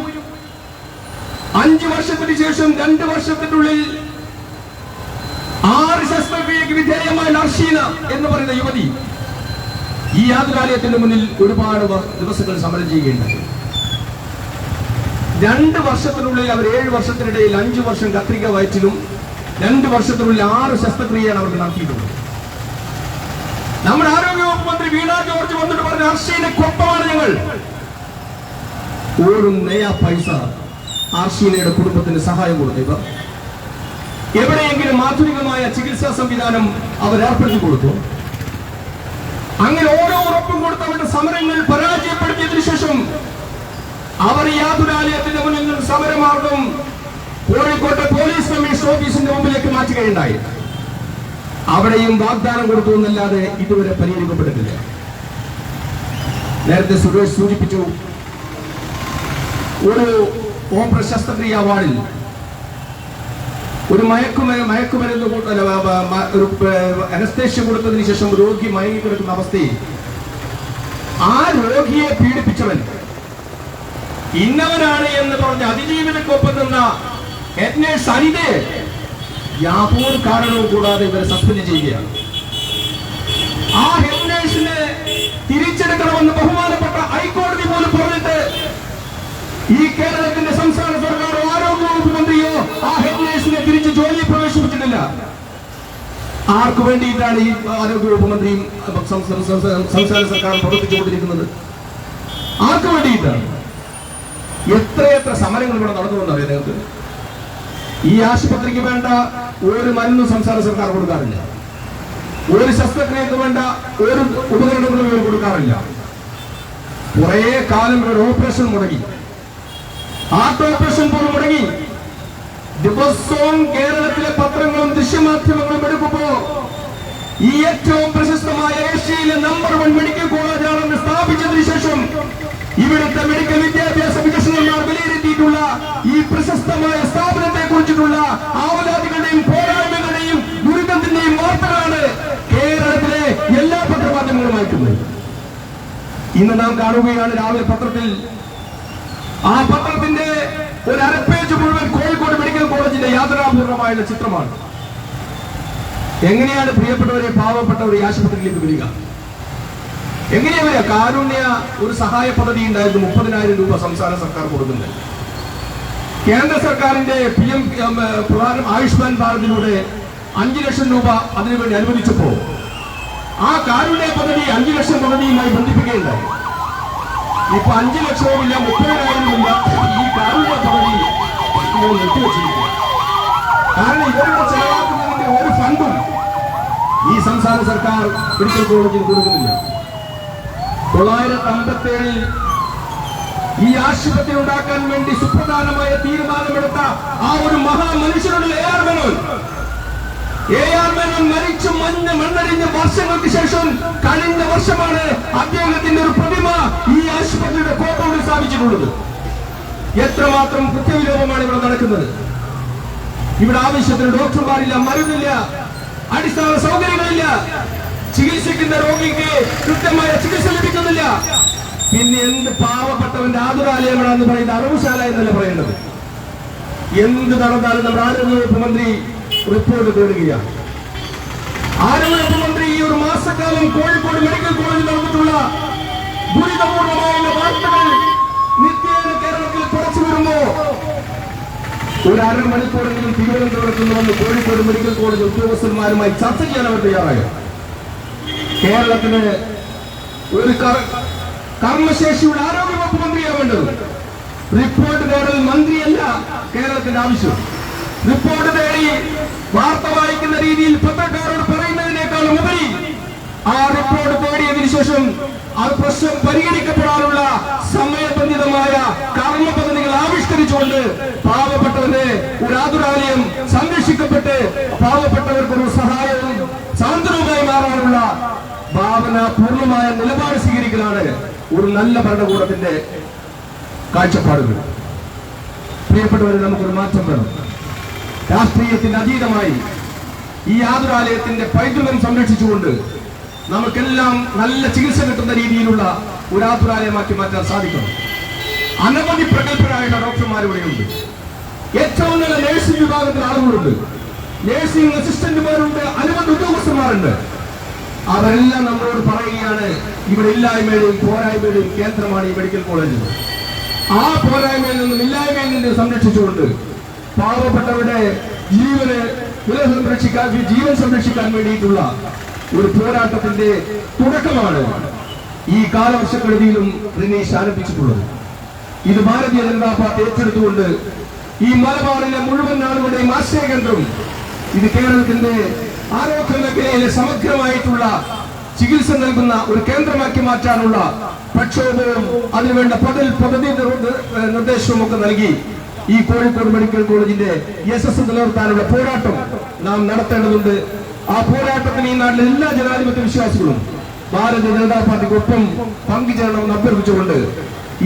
5 വർഷത്തിന് ശേഷം 2 വർഷത്തിനുള്ളിൽ 6 ശസ്ത്രക്രിയക്ക് വിധേയമായ നർഷീന എന്ന് പറയുന്ന യുവതി ഈ യാതൊരാലയത്തിന്റെ മുന്നിൽ ഒരുപാട് ദിവസങ്ങൾ സമരം ചെയ്യുകയുണ്ടായി. 2 വർഷത്തിനുള്ളിൽ അവർ 7 വർഷത്തിനിടയിൽ 5 വർഷം കത്രിക വയറ്റിലും 2 വർഷത്തിനുള്ളിൽ 6 ശസ്ത്രക്രിയയാണ് അവർക്ക് നടത്തിയിട്ടുള്ളത്. നമ്മുടെ ആരോഗ്യവകുപ്പ് മന്ത്രി വീണ ജോർജ് വന്നിട്ട് പറഞ്ഞ അർഷീനക്കൊപ്പമാണ് ഞങ്ങൾ. ഒരു നയാ പൈസ അർഷീനയുടെ കുടുംബത്തിന് സഹായം കൊടുത്തു. ഇവർ എവിടെയെങ്കിലും ആധുനികമായ ചികിത്സാ സംവിധാനം അവർ ഏർപ്പെടുത്തി കൊടുത്തു. അങ്ങനെ ഓരോ ഉറപ്പും കൊടുത്ത് അവരുടെ സമരങ്ങൾ പരാജയപ്പെടുത്തിയതിനു ശേഷം അവർ ഈ യാതൊരാലയത്തിന്റെ മുന്നിൽ നിന്ന് സമരമാർഗം കോഴിക്കോട്ടെ പോലീസ് കമ്മീഷണർ ഓഫീസിന്റെ മുമ്പിലേക്ക് മാറ്റുകയുണ്ടായി. അവിടെയും വാഗ്ദാനം കൊടുത്തു എന്നല്ലാതെ ഇതുവരെ പരിഹരിക്കപ്പെട്ടിട്ടില്ല. നേരത്തെ സുരേഷ് സൂചിപ്പിച്ചു, ഒരു ഓപ്പറേഷൻ ശസ്ത്രക്രിയ വാർഡിൽ ഒരു മയക്കുമരുന്ന് ഒരു അനസ്തേഷ്യ കൊടുത്തതിന് ശേഷം രോഗി മയങ്ങിക്കിടക്കുന്ന അവസ്ഥയിൽ ആ രോഗിയെ പീഡിപ്പിച്ചവൻ ഇന്നവനാണ് എന്ന് പറഞ്ഞ് അതിജീവനക്കൊപ്പം നിന്ന ഹെഡ് നേഴ്സ് അനിതയെ യാതൊരു കാരണവും കൂടാതെ ഇവരെ സസ്പെൻഡ് ചെയ്യുകയാണ്. ആ ഹെഡ് നേഴ്സിനെ തിരിച്ചെടുക്കണമെന്ന് ബഹുമാനപ്പെട്ട ഹൈക്കോടതി പോലും പറഞ്ഞിട്ട് ഈ കേരളത്തിന്റെ സംസ്ഥാന സർക്കാരോ ആരോഗ്യ വകുപ്പ് മന്ത്രിയോ ആ ഹെഡ് നേഴ്സിനെ തിരിച്ച് ജോലിയിൽ പ്രവേശിപ്പിച്ചിട്ടില്ല. ആർക്കു വേണ്ടിയിട്ടാണ് ഈ ആരോഗ്യവകുപ്പ് മന്ത്രിയും സംസ്ഥാന സർക്കാർ പ്രവർത്തിച്ചുകൊണ്ടിരിക്കുന്നത്? ആർക്കു വേണ്ടിയിട്ടാണ്? എത്രയെത്ര സമരങ്ങൾ ഇവിടെ നടന്നുവെന്നറിയാം നിങ്ങൾക്ക്. ഈ ആശുപത്രിക്ക് വേണ്ട ഒരു മരുന്നും സംസ്ഥാന സർക്കാർ കൊടുക്കാറില്ല. ഒരു ശസ്ത്രക്രിയക്ക് വേണ്ട ഒരു ഉപകരണങ്ങളും ഇവർ കൊടുക്കാറില്ല. കുറെ കാലം ഇവരുടെ ഓപ്പറേഷൻ മുടങ്ങി, ഹാർട്ട് ഓപ്പറേഷൻ പോലും മുടങ്ങി. ദിവസവും കേരളത്തിലെ പത്രങ്ങളും ദൃശ്യമാധ്യമങ്ങളും എടുക്കുമ്പോ ഈ ഏറ്റവും പ്രശസ്തമായ ഏഷ്യയിലെ നമ്പർ 1 മെഡിക്കൽ കോളേജാണെന്ന് സ്ഥാപിച്ചതിനു ശേഷം ഇവിടുത്തെ മെഡിക്കൽ വിദ്യാഭ്യാസ വികസനന്മാർ വിലയിരുത്തിയിട്ടുള്ള ഈ പ്രശസ്തമായ സ്ഥാപനത്തെ കുറിച്ചിട്ടുള്ള ആവലാതികളുടെയും പോരായ്മകളുടെയും ദുരിതത്തിന്റെയും വാർത്തകളാണ് കേരളത്തിലെ എല്ലാ പത്രമാധ്യമങ്ങളും അയക്കുന്നത്. ഇന്ന് നാം കാണുകയാണ് രാവിലെ പത്രത്തിൽ, ആ പത്രത്തിന്റെ ഒരു അരപ്പേജ് മുഴുവൻ കോഴിക്കോട് മെഡിക്കൽ കോളേജിന്റെ യാതനാപൂർണമായുള്ള ചിത്രമാണ്. എങ്ങനെയാണ് പ്രിയപ്പെട്ടവരെ, പാവപ്പെട്ടവർ ഈ ആശുപത്രിയിലേക്ക് വരിക? എങ്ങനെയാ വരിക? കാരുണ്യ ഒരു സഹായ പദ്ധതി ഉണ്ടായിരുന്നു, 30,000 രൂപ സംസ്ഥാന സർക്കാർ കൊടുക്കുന്നത്. കേന്ദ്ര സർക്കാരിന്റെ PM പ്രധാനം ആയുഷ്മാൻ ഭാരതിലൂടെ 5 ലക്ഷം രൂപ അതിനുവേണ്ടി അനുവദിച്ചപ്പോ ആ കാരുണ്യ പദ്ധതി 5 ലക്ഷം പദ്ധതിയുമായി ബന്ധിപ്പിക്കുകയുണ്ടായി. ഇപ്പൊ 5 ലക്ഷവും ഇല്ല, 30,000 രൂപ ഈ കാരുണ്യ പദ്ധതി നിർത്തിവെച്ചിരിക്കുക. കാരണം ഇവരുടെ ചെലവാക്കുന്നതിന്റെ ഒരു ഫണ്ടും ഈ സംസ്ഥാന സർക്കാർ മെഡിക്കൽ കോളേജിൽ കൊടുക്കുന്നില്ല. 957 ഈ ആശുപത്രി ഉണ്ടാക്കാൻ വേണ്ടി സുപ്രധാനമായ തീരുമാനമെടുത്ത ആ ഒരു മഹാമനുഷ്യരുടെ AR മേനോൻ മരിച്ചു മണ്ണടിഞ്ഞ വർഷങ്ങൾക്ക് ശേഷം കഴിഞ്ഞ വർഷമാണ് അദ്ദേഹത്തിന്റെ ഒരു പ്രതിമ ഈ ആശുപത്രിയുടെ കോമ്പൗണ്ടിൽ സ്ഥാപിച്ചിട്ടുള്ളത്. എത്രമാത്രം കൃത്യവിലോപമാണ് ഇവിടെ നടക്കുന്നത്. ഇവിടെ ആവശ്യത്തിന് ഡോക്ടർമാരില്ല, മരുന്നില്ല, അടിസ്ഥാന സൗകര്യങ്ങളില്ല, ചികിത്സിക്കുന്ന രോഗിക്ക് കൃത്യമായ ചികിത്സ ലഭിക്കുന്നില്ല. പിന്നെ എന്ത് പാവപ്പെട്ടവന്റെ ആതുരാലയമാണെന്ന് പറയുന്നത് അറവുശാല എന്നല്ല പറയേണ്ടത്. എന്ത് നടന്നാലും നമ്മുടെ ആരോഗ്യവകുപ്പ് മന്ത്രി റിപ്പോർട്ട് തേടുകയാണ്. ആരോഗ്യവകുപ്പ് മന്ത്രി ഈ ഒരു മാസക്കാലം കോഴിക്കോട് മെഡിക്കൽ കോളേജിൽ നടന്നിട്ടുള്ള ദുരിതപൂർണമായ വാർത്തകൾ നിത്യേന കേരളത്തിൽ കുറച്ചു വരുമ്പോ ഒരു അരമണിക്കൂറെങ്കിലും തിരുവനന്തപുരത്ത് നിന്ന് വന്ന് കോഴിക്കോട് മെഡിക്കൽ കോളേജ് ഉദ്യോഗസ്ഥന്മാരുമായി ചർച്ച ചെയ്യാൻ അവർ തയ്യാറായോ? കേരളത്തിന് ഒരു കർമ്മശേഷിയുടെ ആരോഗ്യവകുപ്പ് മന്ത്രിയാവേണ്ടത്. റിപ്പോർട്ട് തേടൽ മന്ത്രിയല്ല കേരളത്തിന്റെ ആവശ്യം. റിപ്പോർട്ട് തേടി വാർത്ത വായിക്കുന്ന രീതിയിൽ പത്രക്കാരോട് പറയുന്നതിനേക്കാളും ഉപരി ആ റിപ്പോർട്ട് തേടിയതിനു ശേഷം ആ പ്രശ്നം പരിഹരിക്കപ്പെടാനുള്ള സമയബന്ധിതമായ കർമ്മ പദ്ധതികൾ ആവിഷ്കരിച്ചുകൊണ്ട് പാവപ്പെട്ടവന്റെ ഒരു ആതുരാലയം സംരക്ഷിക്കപ്പെട്ട് പാവപ്പെട്ടവർക്കൊരു സഹായവും സാന്ത്വനവുമായി മാറാനുള്ള ഭാവന പൂർണ്ണമായ നിലപാട് സ്വീകരിക്കലാണ് ഒരു നല്ല ഭരണകൂടത്തിന്റെ കാഴ്ചപ്പാടുകൾ. പ്രിയപ്പെട്ടവരെ, നമുക്കൊരു മാറ്റം വേണം. രാഷ്ട്രീയത്തിന് അതീതമായി ഈ ആതുരാലയത്തിന്റെ പൈതൃകം സംരക്ഷിച്ചുകൊണ്ട് നമുക്കെല്ലാം നല്ല ചികിത്സ കിട്ടുന്ന രീതിയിലുള്ള ഒരു ആതുരാലയമാക്കി മാറ്റാൻ സാധിക്കണം. അനവധി പ്രഗത്ഭരായുള്ള ഡോക്ടർമാർ ഇവിടെയുണ്ട്. ഏറ്റവും നല്ല നഴ്സിംഗ് വിഭാഗത്തിൽ ആളുകളുണ്ട്, നഴ്സിംഗ് അസിസ്റ്റന്റുമാരുണ്ട്, അനുബന്ധ ഉദ്യോഗസ്ഥന്മാരുണ്ട്. അവരെല്ലാം നമ്മളോട് പറയുകയാണ് ഇവിടെ ഇല്ലായ്മയുടെയും പോരായ്മയുടെയും കേന്ദ്രമാണ് ഈ മെഡിക്കൽ കോളേജ്. ആ പോരായ്മയിൽ നിന്നും ഇല്ലായ്മയിൽ നിന്നും സംരക്ഷിച്ചുകൊണ്ട് പാവപ്പെട്ടവരുടെ ജീവൻ സംരക്ഷിക്കാൻ വേണ്ടിയിട്ടുള്ള ഒരു പോരാട്ടത്തിന്റെ തുടക്കമാണ് ഈ കാലവർഷക്കെടുതിയിലും റിനീഷ് ആരംഭിച്ചിട്ടുള്ളത്. ഇത് ഭാരതീയ ജനതാ പാർട്ടി ഏറ്റെടുത്തുകൊണ്ട് ഈ മലബാറിലെ മുഴുവൻ ആളുകളുടെയും ആശയകേന്ദ്രം ഇത് കേരളത്തിന്റെ ആരോഗ്യ മേഖലയിലെ സമഗ്രമായിട്ടുള്ള ചികിത്സ നൽകുന്ന ഒരു കേന്ദ്രമാക്കി മാറ്റാനുള്ള പ്രക്ഷോഭവും അതിനുവേണ്ട പദ്ധതി നിർദ്ദേശവും ഒക്കെ നൽകി ഈ കോഴിക്കോട് മെഡിക്കൽ കോളേജിന്റെ യശസ് നിലനിർത്താനുള്ള പോരാട്ടം നാം നടത്തേണ്ടതുണ്ട്. ആ പോരാട്ടത്തിന് ഈ നാട്ടിലെ എല്ലാ ജനാധിപത്യ വിശ്വാസികളും ഭാരതീയ ജനതാ പാർട്ടിക്കൊപ്പം പങ്കുചേരണമെന്ന് അഭ്യർത്ഥിച്ചുകൊണ്ട്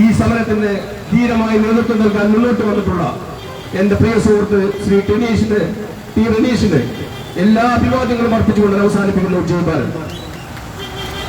ഈ സമരത്തിന് ധീരമായി നേതൃത്വം നൽകാൻ മുന്നോട്ട് വന്നിട്ടുള്ള എന്റെ പ്രിയ സുഹൃത്ത് ശ്രീ ടി റനീഷിന്റെ എല്ലാ അഭിവാദ്യങ്ങളും അർപ്പിച്ചുകൊണ്ട് അവസാനിപ്പിക്കുന്നു. ജയ് ഭാരത്.